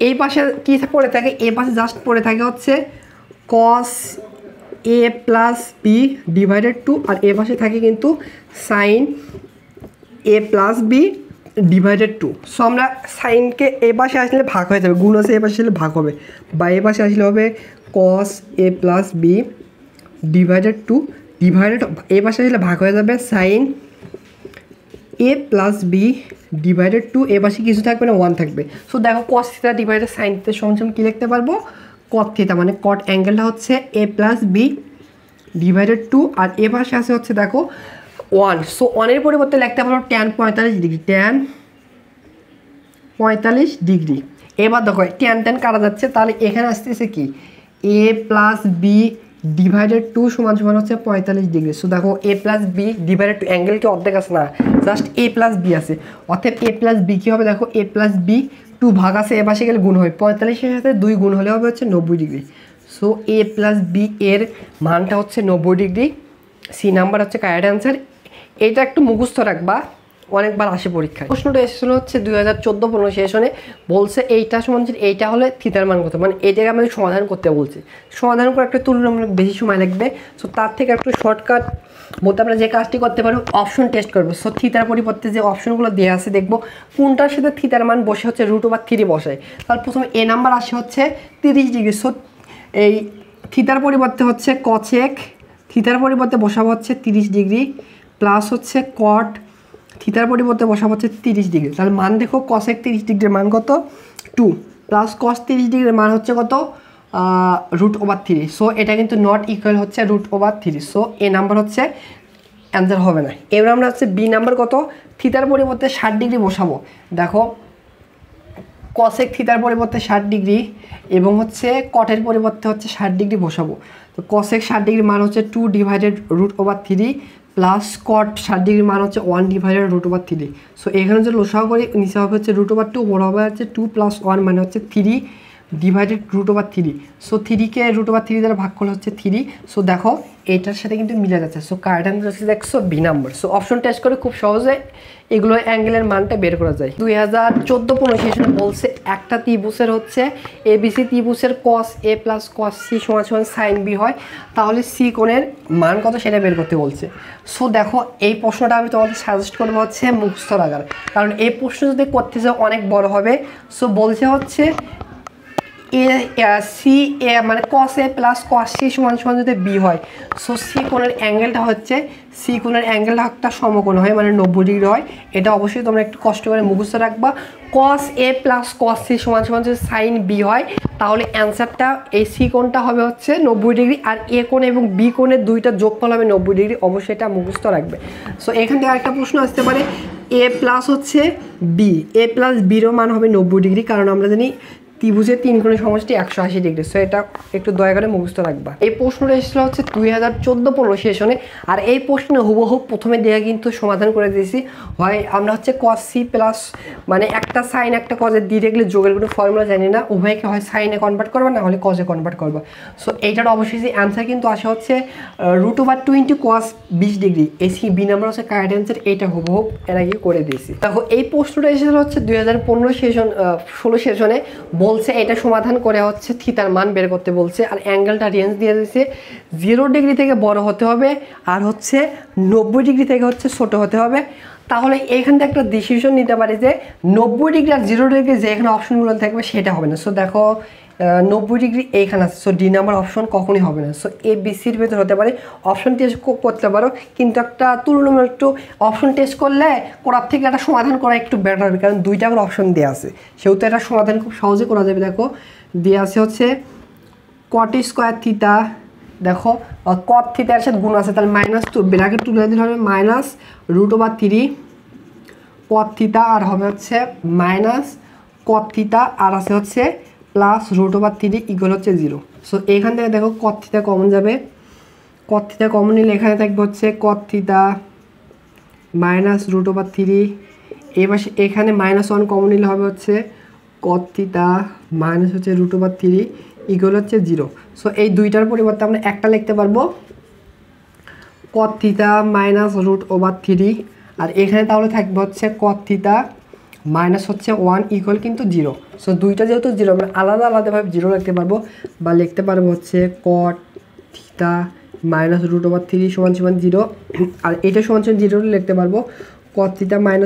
এই পাশে কী পড়ে থাকে, এই পাশে জাস্ট পড়ে থাকে হচ্ছে cos A plus B divided 2, আর এ পাশে থাকে কিন্তু সাইন এ প্লাস বি ডিভাইডেড 2। সো আমরা সাইনকে এ পাশে আসলে ভাগ হয়ে যাবে, গুণ আছে এ পাশে আসলে ভাগ হবে, বা এ পাশে আসলে হবে কস A plus B divided 2 divided, এ পাশে আসলে ভাগ হয়ে যাবে সাইন এ প্লাস বি ডিভাইডেড 2, এ পাশে কিছু থাকবে না, 1 থাকবে। সো দেখো cos theta divided sine theta সমান কী লিখতে পারবো, কট থিটা, মানে কট অ্যাঙ্গেলটা হচ্ছে এ প্লাস বি ডিভাইডেড 2, আর এ পাশে আছে হচ্ছে দেখো 1। সো 1-এর পরিবর্তে লিখতে পারবো ট্যান 45 ডিগ্রি, ট্যান 45 ডিগ্রি। এবার দেখো ট্যান কাটা যাচ্ছে, তাহলে এখানে আসতেছে কি এ প্লাস বি ডিভাইডেড 2 সমান হচ্ছে 45 ডিগ্রি। সো দেখো এ প্লাস বি ডিভাইডেড 2 অ্যাঙ্গেল কি অর্ধেক আছে না, জাস্ট এ প্লাস বি আছে, অর্থাৎ এ প্লাস বি কী হবে দেখো এ প্লাস বি 2 ভাগ আছে এ পাশে গেলে গুণ হবে, 45-এর সাথে 2 গুণ হলে হবে হচ্ছে 90 ডিগ্রি। সো এ প্লাস বি এর মানটা হচ্ছে 90 ডিগ্রি। সি নাম্বার হচ্ছে কারেক্ট অ্যান্সার। এটা একটু মুখস্থ রাখবা, অনেকবার আসে পরীক্ষায়। প্রশ্নটা এসেছিলো হচ্ছে 2014-15 সেশনে, বলছে এইটা সমান এইটা হলে থিতার মান কত, মানে এইটাকে আমাদের সমাধান করতে বলছে। সমাধান করে একটা তুলনামূলক বেশি সময় লাগবে। সো তার থেকে একটু শর্টকাট বলতে আমরা যে কাজটি করতে পারবো, অপশন টেস্ট করবো। সো থিতার পরিবর্তে যে অপশনগুলো দেওয়া আছে দেখবো কোনটার সাথে থিতার মান বসে হচ্ছে √3 বসায়। তাহলে প্রথমে এ নাম্বার আসে হচ্ছে 30 ডিগ্রি। সো এই থিতার পরিবর্তে হচ্ছে কসেক, থিতার পরিবর্তে বসাবো হচ্ছে 30 ডিগ্রি, প্লাস হচ্ছে কট, থিতার পরিবর্তে বসাবো হচ্ছে 30 ডিগ্রি। তাহলে মান দেখো কসেক 30 ডিগ্রির মান কত 2, প্লাস কস 30 ডিগ্রির মান হচ্ছে কত √3। সো এটা কিন্তু নট ইকুয়াল হচ্ছে √3। সো এ নাম্বার হচ্ছে অ্যান্সার হবে না। এবার আমরা হচ্ছে বি নাম্বার কত, থিতার পরিবর্তে 60 ডিগ্রি বসাবো। দেখো কসেক থিতার পরিবর্তে 60 ডিগ্রি এবং হচ্ছে কটের পরিবর্তে হচ্ছে 60 ডিগ্রি বসাবো। তো কসেক 60 ডিগ্রির মান হচ্ছে 2 ডিভাইডেড √3, প্লাস কট 60 ডিগ্রির মান হচ্ছে 1 ডিভাইডেড √3। সো এখানে যে লসাগু করে নিচে হবে হচ্ছে √2, বড় হবে হচ্ছে 2 + 1 মানে হচ্ছে 3 ডিভাইডেড √3। সো 3কে √3 দ্বারা ভাগ করলে হচ্ছে 3। সো দেখো এইটার সাথে কিন্তু মিলে যাচ্ছে। সো কারেক্ট অ্যান্সার হচ্ছে দেখছো B number. So option test করে খুব সহজে এগুলো অ্যাঙ্গেলের মানটা বের করা যায়। 2014-15 সেশনে বলছে একটা ত্রিভুজের হচ্ছে এবিসি ত্রিভুজের cos a + cos c = sin b হয়, তাহলে সি কোণের মান কত সেটা বের করতে বলছে। সো দেখো এই প্রশ্নটা আমি তোমাদের সাজেস্ট করবো হচ্ছে মুখস্থ রাখার, কারণ এই প্রশ্ন যদি করতে যাও অনেক বড় হবে। সো বলছে হচ্ছে সি এ মানে cos a + cos c = যদি বি হয়, সো সি কোণের অ্যাঙ্গেলটা হচ্ছে সি কোণের অ্যাঙ্গেলটা একটা সমকোণ হয়, মানে 90 ডিগ্রি হয়। এটা অবশ্যই তোমরা একটু কষ্ট করে মুখস্থ রাখবা। cos a + cos c = যদি sin b হয়, তাহলে অ্যান্সারটা এই সি কোণটা হবে হচ্ছে 90 ডিগ্রি, আর এ কোণ এবং বি কোণের দুইটা যোগফল হবে 90 ডিগ্রি। অবশ্যই এটা মুখস্থ রাখবে। সো এখান থেকে আরেকটা প্রশ্ন আসতে পারে, a + হচ্ছে বি, a + বিরও মান হবে 90 ডিগ্রি, কারণ আমরা জানি ত্রিভুজের 3 কোণের সমষ্টি 180 ডিগ্রি। সো এটা একটু দয়া করে মুখস্থ রাখবা। এই প্রশ্নটা এসেছিল হচ্ছে 2014-15 সেশনে, আর এই প্রশ্নে হুবহু প্রথমে দেওয়া কিন্তু সমাধান করে দিয়েছি। হয় আমরা হচ্ছে cos c প্লাস মানে একটা সাইন একটা কজের ডিরেক্টলি যোগের কোনো ফর্মুলা জানি না, উভয়কে হয় সাইনে কনভার্ট করবা না হলে কজে কনভার্ট করবা। সো এইটার অবশ্যই যে অ্যান্সার কিন্তু আসে হচ্ছে √2 cos 20 ডিগ্রি। এই সি বি নাম্বার হচ্ছে কারেক্ট অ্যান্সার। এইটা হুবহু এর আগে করে দিয়েছি। দেখো এই প্রশ্নটা এসেছিল হচ্ছে 2015-16 সেশনে, বলছে এটা সমাধান করে হচ্ছে থিতার মান বের করতে বলছে, আর অ্যাঙ্গেলটা রেঞ্জ দিয়ে দিয়েছে 0 ডিগ্রি থেকে বড় হতে হবে, আর হচ্ছে 90 ডিগ্রি থেকে হচ্ছে ছোট হতে হবে। তাহলে এইখান থেকে একটা ডিসিশন নিতে পারি যে 90 ডিগ্রি আর 0 ডিগ্রি যে এখানে অপশনগুলো থাকবে সেটা হবে না। সো দেখো 90 ডিগ্রি এইখানে আছে, সো ডি নাম্বার অপশন কখনই হবে না। সো এ বি সির ভেতর হতে পারে। অপশন টেস্ট করতে পারো, কিন্তু একটা তুলনামূলক একটু অপশন টেস্ট করলে করার থেকে একটা সমাধান করা একটু বেটার হবে, কারণ দুইটা করে অপশন দেওয়া আছে, সেহেতু একটা সমাধান খুব সহজে করা যাবে। দেখো দেওয়া আছে হচ্ছে cot স্কোয়ার থিতা, দেখো cot থিতার সাথে গুণ আছে, তাহলে -2 ব্র্যাকেট তুলে দিলে হবে -√3 cot থিতা, আর হবে হচ্ছে -cot থিতা, আর আছে হচ্ছে +√3 ইকুয়াল হচ্ছে 0। সো এইখান থেকে দেখো cot থিতা কমন যাবে, cot থিতা কমন নিলে এখানে থাকবে হচ্ছে cot থিতা -√3, এবার এখানে -1 কমন নিলে হবে হচ্ছে cot থিতা হচ্ছে √3 ইকুয়াল হচ্ছে 0। সো এই দুইটার পরিবর্তে আমরা একটা লিখতে পারবো cot থিতা -√3, আর এখানে তাহলে থাকবে হচ্ছে cot থিতা হচ্ছে 1 ইকুয়াল কিন্তু 0। সো দুইটা যেহেতু 0, আমরা আলাদা আলাদাভাবে 0 লিখতে পারবো, বা লিখতে পারবো হচ্ছে cot থিতা -√3 = 0, আর এটা =0 লিখতে পারবো cot থিতা -1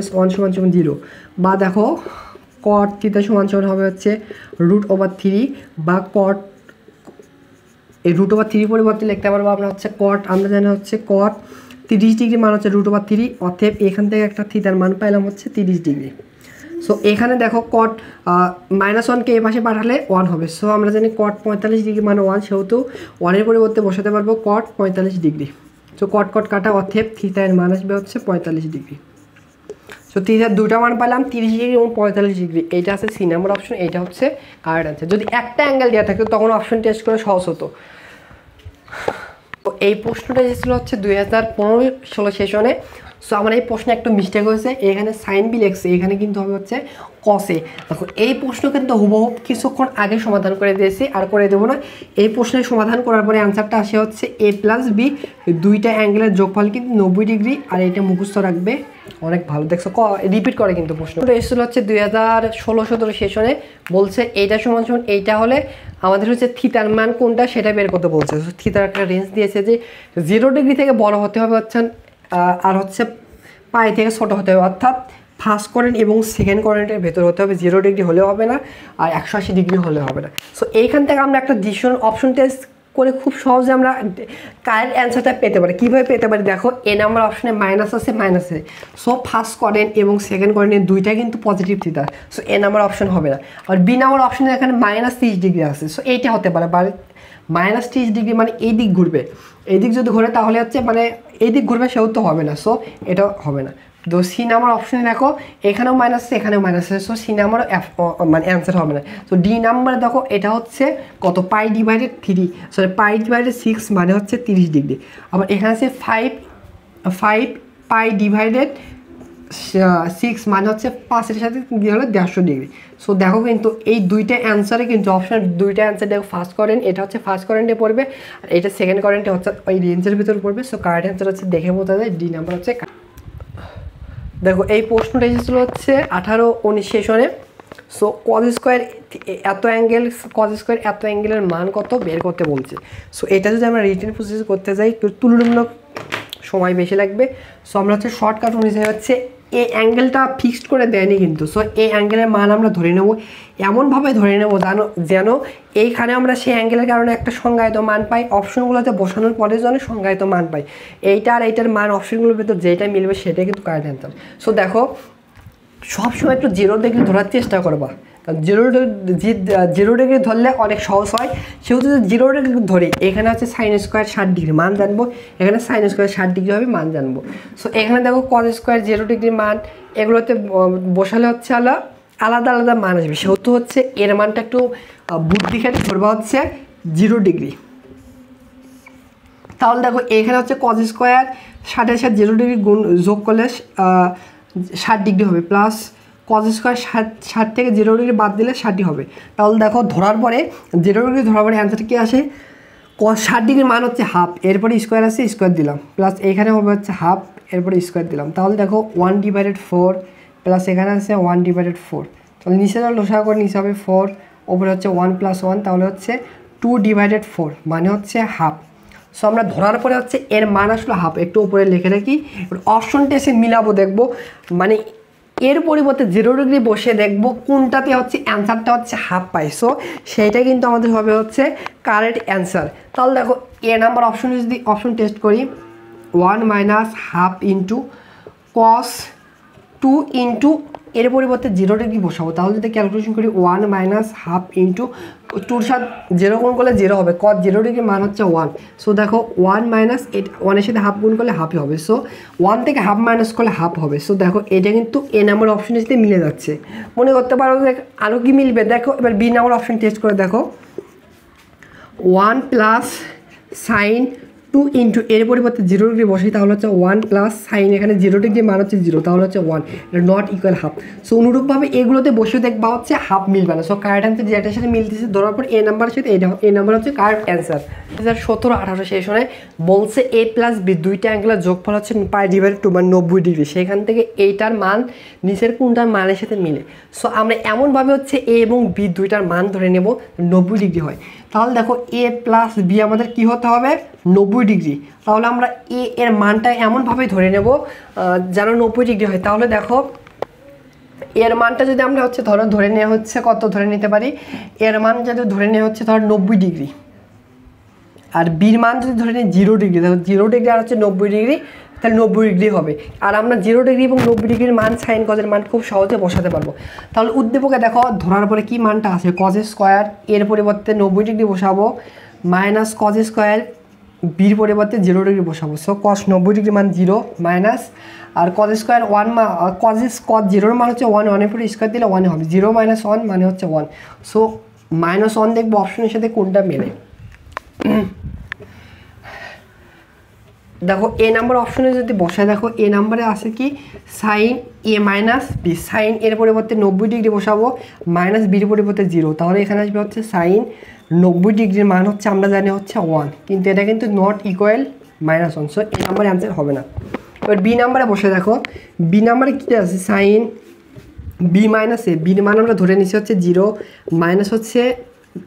= 0, বা দেখো cot থিতা = হবে হচ্ছে √3, বা cot এই √3 পরিবর্তে লিখতে পারবো আমরা হচ্ছে cot, আমরা জানি হচ্ছে cot 30 ডিগ্রি মান হচ্ছে √3, অতএব এখান থেকে একটা থিতার মান পাইলাম হচ্ছে 30 ডিগ্রি। সো এখানে দেখো cot -1কে এই পাশে পাঠালে 1 হবে। সো আমরা জানি cot 45 ডিগ্রি মানে 1, সেহেতু 1-এর পরিবর্তে বসাতে পারবো cot 45 ডিগ্রি। সো cot কাটা, অতএব থিতা এর মান আসবে হচ্ছে 45 ডিগ্রি। সো থিতার দুটা মান পেলাম 30 ডিগ্রি এবং 45 ডিগ্রি। এইটা আছে সি নাম্বার অপশন, এইটা হচ্ছে কারেক্ট অ্যান্সার। যদি একটা অ্যাঙ্গেল দেওয়া থাকতো তখন অপশন টেস্ট করে সহজ হতো। তো এই প্রশ্নটা এসেছিল হচ্ছে 2015-16 সেশনে, সো আমার এই প্রশ্নে একটা মিস্টেক হয়েছে, এখানে সাইন বি লেখছে, এখানে কিন্তু হবে হচ্ছে কসে। দেখো এই প্রশ্ন কিন্তু হুবহু কিছুক্ষণ আগে সমাধান করে দিয়েছি, আর করে দেবো না। এই প্রশ্নের সমাধান করার পরে অ্যান্সারটা আসে হচ্ছে এ প্লাস বি, দুইটা অ্যাঙ্গেলের যোগফল কিন্তু 90 ডিগ্রি, আর এটা মুখস্থ রাখবে। অনেক ভালো, দেখছো রিপিট করে কিন্তু প্রশ্নটা এসেছিল হচ্ছে 2016-17 সেশনে। বলছে এইটা সমান সমান এইটা হলে আমাদের হচ্ছে থিতার মান কোনটা সেটা বের করতে বলছে। থিতার একটা রেঞ্জ দিয়েছে যে 0 ডিগ্রি থেকে বড় হতে হবে হচ্ছে, আর হচ্ছে পাই থেকে ছোটো হতে হবে, অর্থাৎ ফার্স্ট কোয়াড্রেন্ট এবং সেকেন্ড কোয়াড্রেন্টের ভেতর হতে হবে। 0 ডিগ্রি হলেও হবে না, আর 180 ডিগ্রি হলেও হবে না। সো এইখান থেকে আমরা একটা ডিসিশন অপশন টেস্ট করে খুব সহজে আমরা কারেক্ট অ্যান্সারটা পেতে পারি। কীভাবে পেতে পারি দেখো, এ নাম্বার অপশনে মাইনাস আছে, মাইনাসে, সো ফার্স্ট কোয়াড্রেন্ট এবং সেকেন্ড কোয়াড্রেন্ট দুইটা কিন্তু পজিটিভ থিটা, সো এ নাম্বার অপশন হবে না। আর বি নাম্বার অপশনে এখানে -30 ডিগ্রি আছে, সো এইটা হতে পারে, -30 ডিগ্রি মানে এই দিক ঘুরবে, এই দিক যদি ঘুরে তাহলে হচ্ছে মানে এই দিক ঘুরবে, সেও তো হবে না, সো এটা হবে না। তো সি নাম্বার অপশনে দেখো এখানেও মাইনাস আছে, এখানেও মাইনাস আছে, সো সি নাম্বার মানে অ্যান্সার হবে না। তো ডি নাম্বার দেখো এটা হচ্ছে কত, π/3, সরি π/6 মানে হচ্ছে 30 ডিগ্রি। আবার এখানে আছে 5 π/6 মানে হচ্ছে 5-এর সাথে দিয়ে হলে 150 ডিগ্রি। সো দেখো কিন্তু এই দুইটা অ্যান্সারে কিন্তু অপশন দুইটা অ্যান্সার দেখো, ফার্স্ট কোয়াড্রেন্ট এটা হচ্ছে ফার্স্ট কোয়াড্রেন্টে পড়বে, আর এটা সেকেন্ড কোয়াড্রেন্টে হচ্ছে ওই রেঞ্জের ভিতরে পড়বে। সো কারেক্ট অ্যান্সার হচ্ছে দেখে বোঝা যায় ডি নাম্বার হচ্ছে। দেখো এই প্রশ্নটা এসেছিলো হচ্ছে 18-19 সেশনে। সো কজ স্কোয়ার এত অ্যাঙ্গেল, কজ স্কোয়ার এত অ্যাঙ্গেলের মান কত বের করতে বলছে। সো এটা যদি আমরা রিটেন প্রসেস করতে যাই তো তুলনামূলক সময় বেশি লাগবে। সো আমরা হচ্ছে শর্টকাট অনুযায়ী হচ্ছে এই অ্যাঙ্গেলটা ফিক্সড করে দেয়নি কিন্তু। সো এই অ্যাঙ্গেলের মান আমরা ধরে নেব, এমনভাবে ধরে নেব যেন এইখানে আমরা সেই অ্যাঙ্গেলের কারণে একটা সংজ্ঞায়িত মান পাই, অপশনগুলোতে বসানোর পরে যেন সংজ্ঞায়িত মান পাই। এইটা আর এইটার মান অপশনগুলোর ভিতর যেটা মিলবে সেটাই কিন্তু কারেক্ট অ্যান্সার। সো দেখো সবসময় একটু 0 ডিগ্রি ধরার চেষ্টা করবা, কারণ 0 ডিগ্রি ধরলে অনেক সহজ হয়। সেহেতু যদি 0 ডিগ্রি ধরি, এখানে হচ্ছে সাইন স্কোয়ার 60 ডিগ্রি মান জানবো, এখানে সাইন স্কোয়ার 60 ডিগ্রি হবে মান জানবো। সো এখানে দেখো কজ স্কোয়ার 0 ডিগ্রি মান, এগুলোতে বসালে হচ্ছে আলাদা আলাদা মান আসবে। সেহেতু হচ্ছে এর মানটা একটু বুদ্ধি খেটে ধরবা হচ্ছে 0 ডিগ্রি। তাহলে দেখো এখানে হচ্ছে কজ স্কোয়ার 60-এর সাথে 0 ডিগ্রি গুণ যোগ করলে 60 ডিগ্রি হবে, প্লাস কজ স্কোয়ার 60 থেকে 0 ডিগ্রি বাদ দিলে 60 হবে। তাহলে দেখো ধরার পরে 0 ডিগ্রি ধরার পরে অ্যান্সার কী আসে, 60 ডিগ্রির মান হচ্ছে হাফ, এরপরে স্কোয়ার আছে স্কোয়ার দিলাম, প্লাস এখানে হবে হচ্ছে হাফ, এরপরে স্কোয়ার দিলাম। তাহলে দেখো 1/4 প্লাস এখানে আছে 1/4। তাহলে নিচে লসাগু করে নিচে হবে 4, ওপরে হচ্ছে 1 + 1, তাহলে হচ্ছে 2/4 মানে হচ্ছে হাফ। সো আমরা ধরার পরে হচ্ছে এর মান আসলে হাফ, একটু উপরে লিখে রাখি, অপশনটা এসে মিলাবো, দেখবো মানে এর পরিবর্তে 0 ডিগ্রি বসে দেখবো কোনটাতে হচ্ছে অ্যান্সারটা হচ্ছে হাফ পাই। সো সেইটা কিন্তু আমাদের হবে হচ্ছে কারেক্ট অ্যান্সার। তাহলে দেখো এ নাম্বার অপশন যদি অপশন টেস্ট করি, 1 - হাফ ইন্টু কস 2 ইন্টু এর পরিবর্তে 0 ডিগ্রি বসাবো। তাহলে যদি ক্যালকুলেশন করি 1 - হাফ ইন্টু 2-র সাথে 0 গুণ করলে 0 হবে, কস 0 ডিগ্রি মান হচ্ছে 1। সো দেখো 1 - 1-এর সাথে হাফ গুণ করলে হাফই হবে। সো 1 থেকে হাফ মাইনাস করলে হাফ হবে। সো দেখো এটা কিন্তু এ নাম্বার অপশনের সাথে মিলে যাচ্ছে। মনে করতে পারো যে আরও কি মিলবে, দেখো এবার বি নাম্বার অপশন টেস্ট করে দেখো, 1 প্লাস সাইন 2 ইন্টু এর পরিবর্তে 0 ডিগ্রি বসাই, তাহলে হচ্ছে 1 প্লাস সাইন, এখানে 0 ডিগ্রি মান হচ্ছে 0, তাহলে হচ্ছে 1, এটা নট ইকুয়াল হাফ। সো অনুরূপভাবে এগুলোতে বসে দেখবা হচ্ছে হাফ মিলবে না। সো কারেক্ট অ্যান্সার যেটার সাথে মিলতেছে ধরার পর এ নাম্বারের সাথে এই নাম্বার হচ্ছে কারেক্ট অ্যান্সার। 2017-18 সেশনে বলছে এ প্লাস বি দুইটা অ্যাঙ্গেলের যোগফল হচ্ছে π/2 মানে 90 ডিগ্রি, সেখান থেকে এইটার মান নিচের কোনটার মানের সাথে মিলে। সো আমরা এমনভাবে হচ্ছে এ এবং বি দুইটার মান ধরে নেব 90 ডিগ্রি হয়। তাহলে দেখো এ প্লাস বি আমাদের কি হতে হবে 90 ডিগ্রি। তাহলে আমরা এ এর মানটা এমনভাবে ধরে নেব যেন 90 ডিগ্রি হয়। তাহলে দেখো এর মানটা যদি আমরা হচ্ছে ধরে নেওয়া হচ্ছে কত ধরে নিতে পারি, এর মান যদি ধরে নেওয়া হচ্ছে 90 ডিগ্রি, আর বির মান যদি ধরে নিই 0 ডিগ্রি, দেখো 0 ডিগ্রি আর হচ্ছে 90 ডিগ্রি, তাহলে 90 ডিগ্রি হবে। আর আমরা 0 ডিগ্রি এবং 90 ডিগ্রির মান সাইন কজের মান খুব সহজে বসাতে পারবো। তাহলে উদ্দীপকে দেখো ধরার পরে কি মানটা আছে, কজ স্কোয়ার এর পরিবর্তে 90 ডিগ্রি বসাবো, মাইনাস কজ স্কোয়ার বির পরিবর্তে 0 ডিগ্রি বসাবো। সো কস 90 ডিগ্রি মান 0 মাইনাস, আর কজ স্কোয়ার 1 কজ 0-র মান হচ্ছে 1, 1-এর পরে স্কোয়ার দিলে 1 হবে, 0 - 1 মানে হচ্ছে 1। সো -1 দেখবো অপশনের সাথে কোনটা মেলে। দেখো এ নাম্বার অপশনে যদি বসায়, দেখো এ নাম্বারে আছে কি sign A minus B, sign এর পরিবর্তে 90 ডিগ্রি বসাবো, মাইনাস বির পরিবর্তে 0, তাহলে এখানে আসবে হচ্ছে সাইন 90 ডিগ্রির মান হচ্ছে আমরা জানি হচ্ছে 1, কিন্তু এটা কিন্তু নট ইকুয়াল -1, সো এ নাম্বারে অ্যান্সার হবে না। এবার বি নাম্বারে বসে দেখো, বি নাম্বারে কী আছে সাইন বি মাইনাস এ, বির মান আমরা ধরে নিচ্ছি হচ্ছে 0, মাইনাস হচ্ছে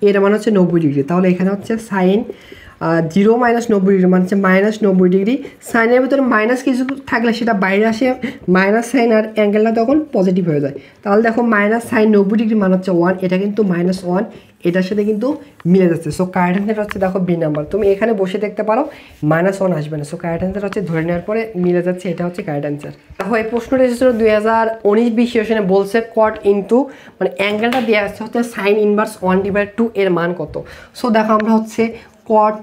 এর মান হচ্ছে 90 ডিগ্রি, তাহলে এখানে হচ্ছে সাইন 0 মাইনাস 90 ডিগ্রি মানে হচ্ছে -90 ডিগ্রি। সাইনের ভিতরে মাইনাস কিছু থাকলে সেটা বাইরে আসে মাইনাস সাইন, আর অ্যাঙ্গেলটা তখন পজিটিভ হয়ে যায়। তাহলে দেখো মাইনাস সাইন 90 ডিগ্রি মান হচ্ছে 1, এটা কিন্তু -1, এটার সাথে কিন্তু মিলে যাচ্ছে। সো কারেক্ট অ্যান্সার হচ্ছে দেখো বি নাম্বার। তুমি এখানে বসে দেখতে পারো -1 আসবে না, সো কারেক্ট অ্যান্সার হচ্ছে ধরে নেওয়ার পরে মিলে যাচ্ছে, এটা হচ্ছে কারেক্ট অ্যান্সার। দেখো এই প্রশ্নটা এসেছিল 2019-20 সেশনে, বলছে কট ইনটু মানে অ্যাঙ্গেলটা দেওয়া আছে হচ্ছে সাইন ইনভার্স 1/2 এর মান কত। সো দেখো আমরা হচ্ছে কট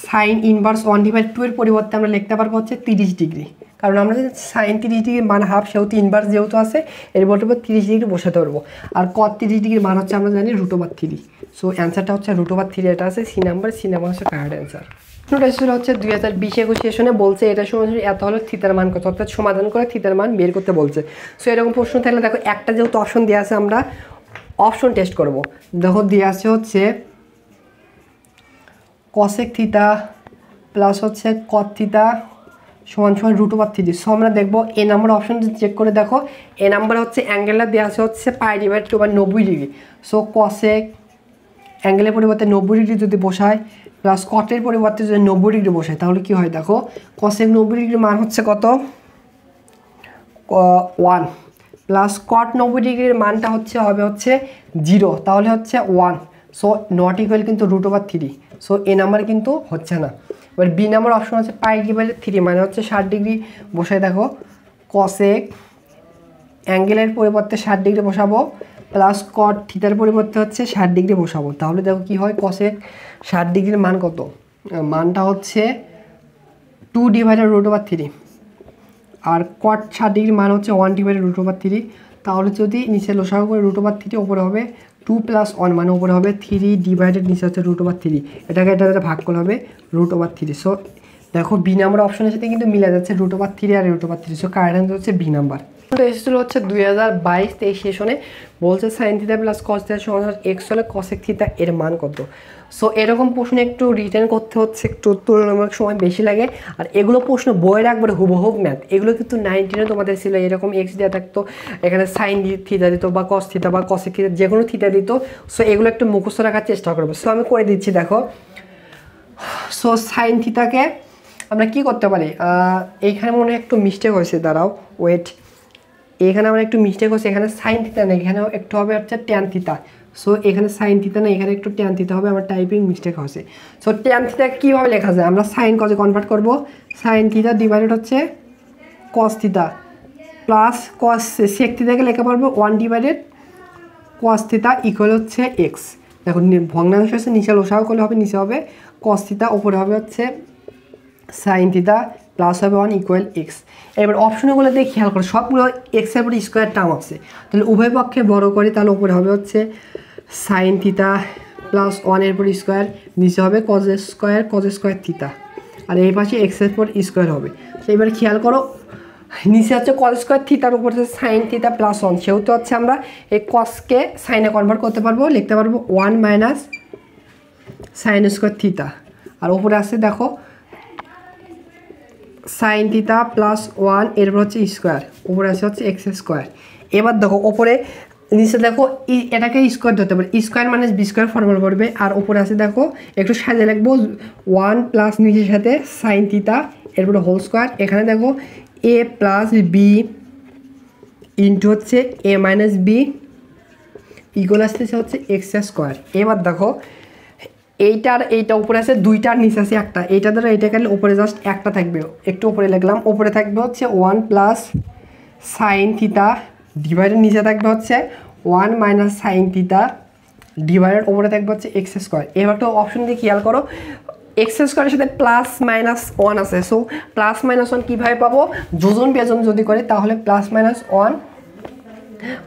সাইন ইনভার্স 1/2 এর পরিবর্তে আমরা লিখতে পারবো হচ্ছে 30 ডিগ্রি, কারণ আমরা যদি সাইন 30 ডিগ্রির মান হাফ, সেহেতু ইনভার্স যেহেতু আছে এর পরিবর্তে 30 ডিগ্রি বসাতে পারবো। আর কট 30 ডিগ্রির মান হচ্ছে আমরা জানি √3। সো অ্যান্সারটা হচ্ছে √3, এটা আছে সি নাম্বার, সি নাম্বার হচ্ছে কারেক্ট অ্যান্সার। প্রশ্নটা এসেছিল হচ্ছে 2020-21 সেশনে, বলছে এটা সমাধান এত হলে থিতার মান কত, অর্থাৎ সমাধান করে থিতার মান বের করতে বলছে। সো এরকম প্রশ্ন থাকলে দেখো একটা যেহেতু অপশন দেওয়া আছে, আমরা অপশন টেস্ট করব। দেখো দেওয়া আছে হচ্ছে কসেক থিতা প্লাস হচ্ছে কট থিতা সমান √3। সো আমরা দেখবো এ নাম্বার অপশন চেক করে দেখো, এ নাম্বার হচ্ছে অ্যাঙ্গেলটা দেওয়া আছে হচ্ছে π/2 বা 90 ডিগ্রি। সো কসেক অ্যাঙ্গেলের পরিবর্তে 90 ডিগ্রি যদি বসায়, প্লাস কটের পরিবর্তে যদি 90 ডিগ্রি বসায়, তাহলে কি হয় দেখো কসেক 90 ডিগ্রির মান হচ্ছে কত 1, প্লাস কট 90 ডিগ্রির মানটা হবে হচ্ছে 0, তাহলে হচ্ছে 1। সো নট ইকুয়াল কিন্তু √3। সো এ নাম্বার কিন্তু হচ্ছে না। এবার বি নাম্বার অপশন হচ্ছে π/3 মানে হচ্ছে 60 ডিগ্রি বসায়, দেখো কসেক অ্যাঙ্গেলের পরিবর্তে 60 ডিগ্রি বসাবো, প্লাস কট থিতার পরিবর্তে হচ্ছে 60 ডিগ্রি বসাবো, তাহলে দেখো কি হয় কসেক 60 ডিগ্রির মান কত, মানটা হচ্ছে 2/√3, আর কট 60 ডিগ্রির মান হচ্ছে 1/√3। তাহলে যদি নিচে লসাগু করে √3, ওপরে হবে 2 + 1 মানে উপরে হবে 3 ডিভাইডেড নিচে হচ্ছে √3, এটাকে এটা ভাগ করলে হবে √3। সো দেখো বি নাম্বার অপশনের সাথে কিন্তু মিলে যাচ্ছে √3 আর √3। সো কারেক্ট অ্যান্সার হচ্ছে বি নাম্বার। এসেছিল হচ্ছে 2022-23 সেশনে, বলছে সাইন থিতা প্লাস কস থিতা সমান x হলে কসেক থিতা এর মান কত। সো এরকম প্রশ্ন একটু রিটার্ন করতে হচ্ছে একটু তুলনামূলক সময় বেশি লাগে, আর এগুলো প্রশ্ন বইয়ের একবারে হুবহুব ম্যাথ, এগুলো কিন্তু 19-এ তোমাদের ছিল এরকম x দেওয়া থাকতো, এখানে সাইন থিতা দিত বা কস থিতা বা কসেক থিতা যে কোনো থিতা দিত। সো এগুলো একটু মুখস্থ রাখার চেষ্টা করবো। সো আমি করে দিচ্ছি দেখো। সো সাইন থিতাকে আমরা কি করতে পারি, এইখানে মনে হয় একটু মিস্টেক হয়েছে, দাঁড়াও ওয়েট, এখানে আমরা একটু মিস্টেক হচ্ছে, এখানে সাইন থিতা না, এখানে একটু হবে হচ্ছে ট্যান থিতা। সো এখানে সাইন থিতা না, এখানে একটু ট্যান থিতা হবে, আমার টাইপিং মিস্টেক হচ্ছে। সো ট্যান থিতা কীভাবে লেখা যায়, আমরা সাইন কজে কনভার্ট করব, সাইন থিতা ডিভাইডেড হচ্ছে কস থিতা প্লাস কস সেক থিতাকে লেখা পারবো 1/, কস থিতা ইকুয়াল হচ্ছে এক্স। দেখো ভগ্নাংশ হচ্ছে নিচে লসাগু করলে হবে, নিচে হবে কস থিতা, ওপরে হবে হচ্ছে সাইন থিতা, প্লাস হবে 1 = x। এবার অপশনগুলো দিয়ে খেয়াল করো, সবগুলো এক্সের পরে স্কোয়ার টার্ম আছে, তাহলে উভয় পক্ষে বড় করে, তাহলে উপরে হবে হচ্ছে সাইন থিতা প্লাস 1 এর পর স্কোয়ার, নিচে হবে কজ স্কোয়ার থিতা, আর এই পাশে এক্সের পর স্কোয়ার হবে। তো এবার খেয়াল করো নিচে হচ্ছে কজ স্কোয়ার থিতার উপর হচ্ছে সাইন থিতা প্লাস 1, সেহেতু হচ্ছে আমরা এই কসকে সাইনে কনভার্ট করতে পারবো, লিখতে পারবো 1 - সাইন স্কোয়ার থিতা, আর উপরে আছে দেখো সাইন থিতা প্লাস 1 এরপর হচ্ছে স্কোয়ার, উপরে আছে হচ্ছে x²। এবার দেখো ওপরে নিচে দেখো এটাকে স্কোয়ার ধরতে পারে, স্কোয়ার মানে বি স্কোয়ার ফর্মুলা পড়বে, আর উপরে আছে দেখো একটু সাজিয়ে লিখবো 1 প্লাস নিচের সাথে সাইন থিতা এরপরে হোল স্কোয়ার, এখানে দেখো a + b ইন্টু হচ্ছে a - b ইকুয়াল আসতেছে হচ্ছে x²। এবার দেখো এইটা উপরে আছে দুইটা, নিচে আছে একটা, এইটা ধরো এইটা গেলে উপরে জাস্ট একটা থাকবে, একটু উপরে লিখলাম, উপরে থাকবে হচ্ছে 1 প্লাস সাইন থিতা ডিভাইডেড নিচে থাকবে হচ্ছে 1 - সাইন থিতা ডিভাইডেড উপরে থাকবে হচ্ছে x²। এবার তো অপশন দিয়ে খেয়াল করো x² সাথে +-1 আছে। সো +-1 কীভাবে পাবো, যোজন বিয়োজন যদি করে তাহলে +-1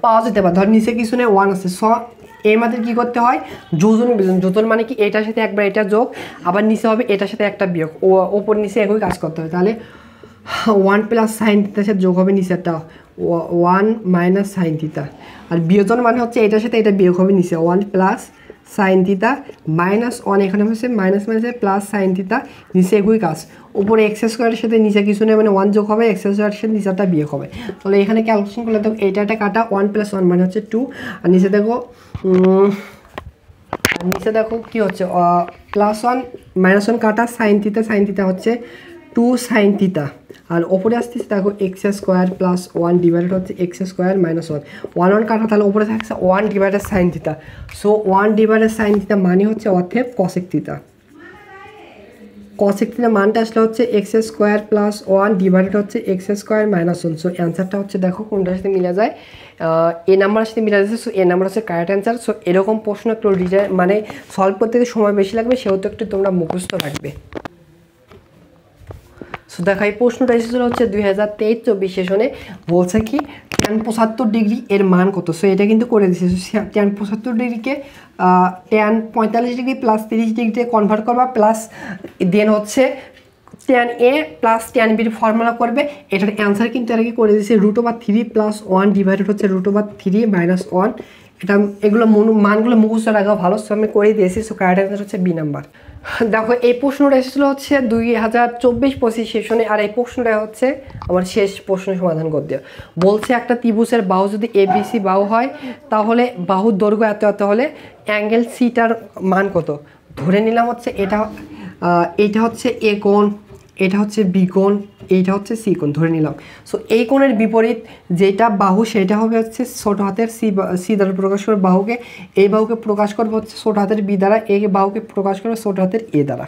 পাওয়া যেতে পারে। ধর নিচে কিছু নেই 1 আছে, সো এর মাত্র কী করতে হয়, যোজন বিয়োজন। যোজন মানে কি এটার সাথে একবার এটা যোগ, আবার নিচে হবে এটার সাথে একটা বিয়োগ, ওপর নিচে একই কাজ করতে হবে। তাহলে 1 প্লাস সাইন থিটার সাথে যোগ হবে নিচেরটা 1 মাইনাস সাইন থিটা, আর বিয়োজন মানে হচ্ছে এটার সাথে এটা বিয়োগ হবে নিচে 1 প্লাস সাইন থিটা মাইনাস 1, এখানে হচ্ছে মাইনাস মাইনাসে প্লাস সাইন থিটা, নিচে একই কাজ, উপরে এক্স স্কোয়ারের সাথে নিচে কিছু নেই মানে 1 যোগ হবে, এক্স স্কোয়ারের সাথে নিচেটা বিয়োগ হবে। তাহলে এখানে ক্যালকুলেশন করলে দেখো এইটা একটা কাটা 1 প্লাস 1 মানে হচ্ছে 2, আর নিচে দেখো কি হচ্ছে +1 -1 কাটা সাইন থিটা হচ্ছে 2 সাইন থিটা, আর ওপরে আসতেছে দেখো এক্স স্কোয়ার প্লাস 1 ডিভাইডেড হচ্ছে এক্স স্কোয়ার মাইনাস 1, 1 কাটা, তাহলে ওপরে থাকছে 1 divided sine theta. So 1 divided sine theta মানে হচ্ছে অতএব কসেক থিটা। কসেক থিটা মানটা আসলে হচ্ছে এক্স স্কোয়ার প্লাস 1 ডিভাইডেড হচ্ছে এক্স স্কোয়ার মাইনাস 1। সো অ্যান্সারটা হচ্ছে দেখো কোনটার সাথে মিলে যায়, এ নাম্বারের সাথে মিলে যাচ্ছে। সো এ নাম্বার হচ্ছে কারেক্ট অ্যান্সার। সো এরকম প্রশ্ন একটু মানে সলভ করতে সময় বেশি লাগবে, সেহেতু একটু তোমরা মুখস্থ রাখবে। সো দেখো এই প্রশ্নটা এসেছিলো হচ্ছে 2023-24 সেশনে, বলছে কি tan 75 ডিগ্রি এর মান কত। সো এটা কিন্তু করে দিচ্ছে, tan 75 ডিগ্রিকে tan 45 ডিগ্রি প্লাস 30 ডিগ্রিতে কনভার্ট করবা, প্লাস দেন হচ্ছে tan a plus tan b formula করবে। এটার অ্যান্সার কিন্তু এর আগে করে দিচ্ছে √3 প্লাস 1 ডিভাইডেড হচ্ছে √3 মাইনাস 1। এটা এগুলো মানগুলো মুখস্থ রাখা ভালো, সো আমি করে দিয়েছি। সো কারেক্ট অ্যান্সার হচ্ছে বি নাম্বার। দেখো এই প্রশ্নটা এসেছিলো হচ্ছে 2024-25 সেশনে, আর এই প্রশ্নটা হচ্ছে আমার শেষ প্রশ্ন সমাধান করতে বলছে। একটা ত্রিভুজের বাহু যদি ABC বাহু হয়, তাহলে বাহুর দৈর্ঘ্য এত এত হলে অ্যাঙ্গেল সিটার মান কত। ধরে নিলাম হচ্ছে এটা হচ্ছে এ কোণ, এটা হচ্ছে বি কোণ, এইটা হচ্ছে সি কোণ ধরে নিলাম। সো এই কোণের বিপরীত যেটা বাহু সেটা হবে হচ্ছে ছোটো হাতের সি দ্বারা প্রকাশ করবে বাহুকে, এই বাহুকে প্রকাশ করবে হচ্ছে ছোটো হাতের বি দ্বারা, এই বাহুকে প্রকাশ করবে ছোটো হাতের এ দ্বারা।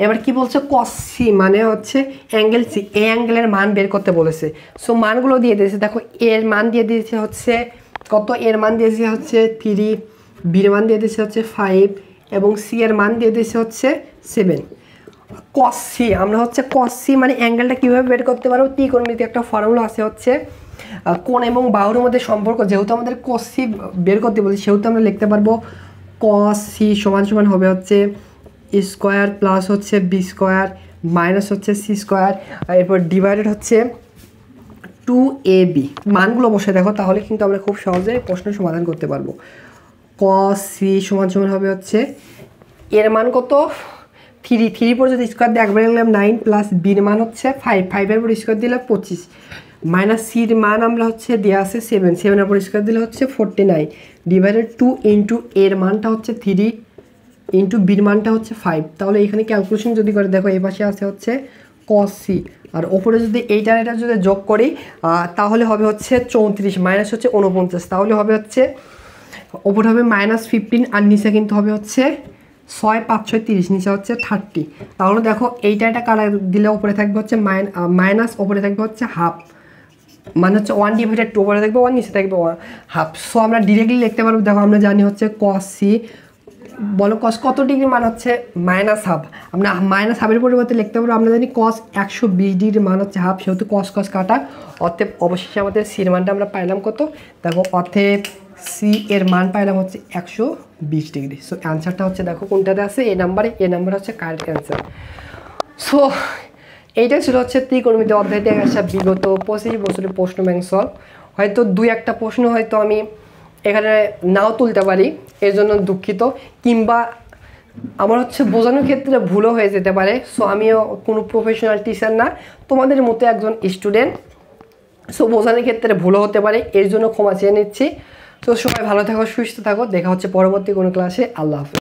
এবার কি বলছে কস সি মানে হচ্ছে অ্যাঙ্গেল সি, এই অ্যাঙ্গেলের মান বের করতে বলেছে। সো মানগুলো দিয়ে দিয়েছে, দেখো এর মান দিয়ে দিয়েছে হচ্ছে কত, এর মান দিয়েছে হচ্ছে 3, বির মান দিয়ে দিয়েছে হচ্ছে 5 এবং সি এর মান দিয়ে দিয়েছে হচ্ছে 7। কস সি আমরা হচ্ছে কস সি মানে অ্যাঙ্গেলটা কীভাবে বের করতে পারবো, ত্রিকোণমিতি একটা ফর্মুলা আছে হচ্ছে কোণ এবং বাহুর মধ্যে সম্পর্ক। যেহেতু আমাদের কস সি বের করতে বলি, সেহেতু আমরা লিখতে পারবো কস সি সমান সমান হবে হচ্ছে স্কোয়ার প্লাস হচ্ছে বি স্কোয়ার মাইনাস হচ্ছে সি স্কোয়ার, এরপর ডিভাইডেড হচ্ছে 2ab। মানগুলো বসে দেখো, তাহলে কিন্তু আমরা খুব সহজে প্রশ্নের সমাধান করতে পারবো। কস সি সমান সমান হবে হচ্ছে এর মান কত 3 পর যদি স্কোয়ার দিয়ে একবার লিখলাম 9 প্লাস বির মান হচ্ছে 5 পর স্কোয়ার দিলে 25 মাইনাস সির মান আমরা হচ্ছে দেওয়া আছে 7 পর স্কোয়ার দিলে হচ্ছে 49 ডিভাইডেড 2 ইন্টু এর মানটা হচ্ছে 3 ইন্টু বির মানটা হচ্ছে 5। তাহলে এখানে ক্যালকুলেশন যদি করে দেখো এই পাশে আছে হচ্ছে কস সি, আর ওপরে যদি এটা যদি যোগ করি তাহলে হবে হচ্ছে 34 মাইনাস হচ্ছে 49, তাহলে হবে হচ্ছে ওপরে হবে -15 আর নিচে কিন্তু হবে হচ্ছে 6 5 6 30, নিচে হচ্ছে 30। তাহলে দেখো এইটা কাটা দিলে উপরে থাকবে হচ্ছে মাইনাস, ওপরে থাকবে হচ্ছে হাফ, মানে হচ্ছে 1 ডিভাইডেড 2, উপরে থাকবে 1 নিচে থাকবে হাফ। সো আমরা ডিরেক্টলি লিখতে পারবো, দেখো আমরা জানি হচ্ছে কস সি বলো কস কত ডিগ্রি মান হচ্ছে -হাফ, আমরা -হাফের পরিবর্তে লিখতে পারবো আমরা জানি কস 120 ডিগ্রি মান হচ্ছে হাফ, সেহেতু কস কাটা, অতএব অবশেষে আমাদের সির মানটা আমরা পাইলাম কত, দেখো অতএব সি এর মান পাইলাম হচ্ছে 120 ডিগ্রি। সো অ্যান্সারটা হচ্ছে দেখো কোনটাতে আছে, এ নাম্বার হচ্ছে কারেক্ট অ্যান্সার। সো এইটা ছিল হচ্ছে ত্রিকোণমিতি অধ্যায় থেকে আসা বিগত 25 বছরের প্রশ্ন ব্যাংক সলভ। হয়তো 2-1টা প্রশ্ন হয়তো আমি এখানে নাও তুলতে পারি, এর জন্য দুঃখিত, কিংবা আমার হচ্ছে বোঝানোর ক্ষেত্রে ভুলও হয়ে যেতে পারে। সো আমিও কোনো প্রফেশনাল টিচার না, তোমাদের মতো একজন স্টুডেন্ট। সো বোঝানোর ক্ষেত্রে ভুলও হতে পারে, এর জন্য ক্ষমা চেয়ে নিচ্ছি। তো সবাই ভালো থাকো, সুস্থ থাকো, দেখা হচ্ছে পরবর্তী কোনো ক্লাসে। আল্লাহ হাফেজ।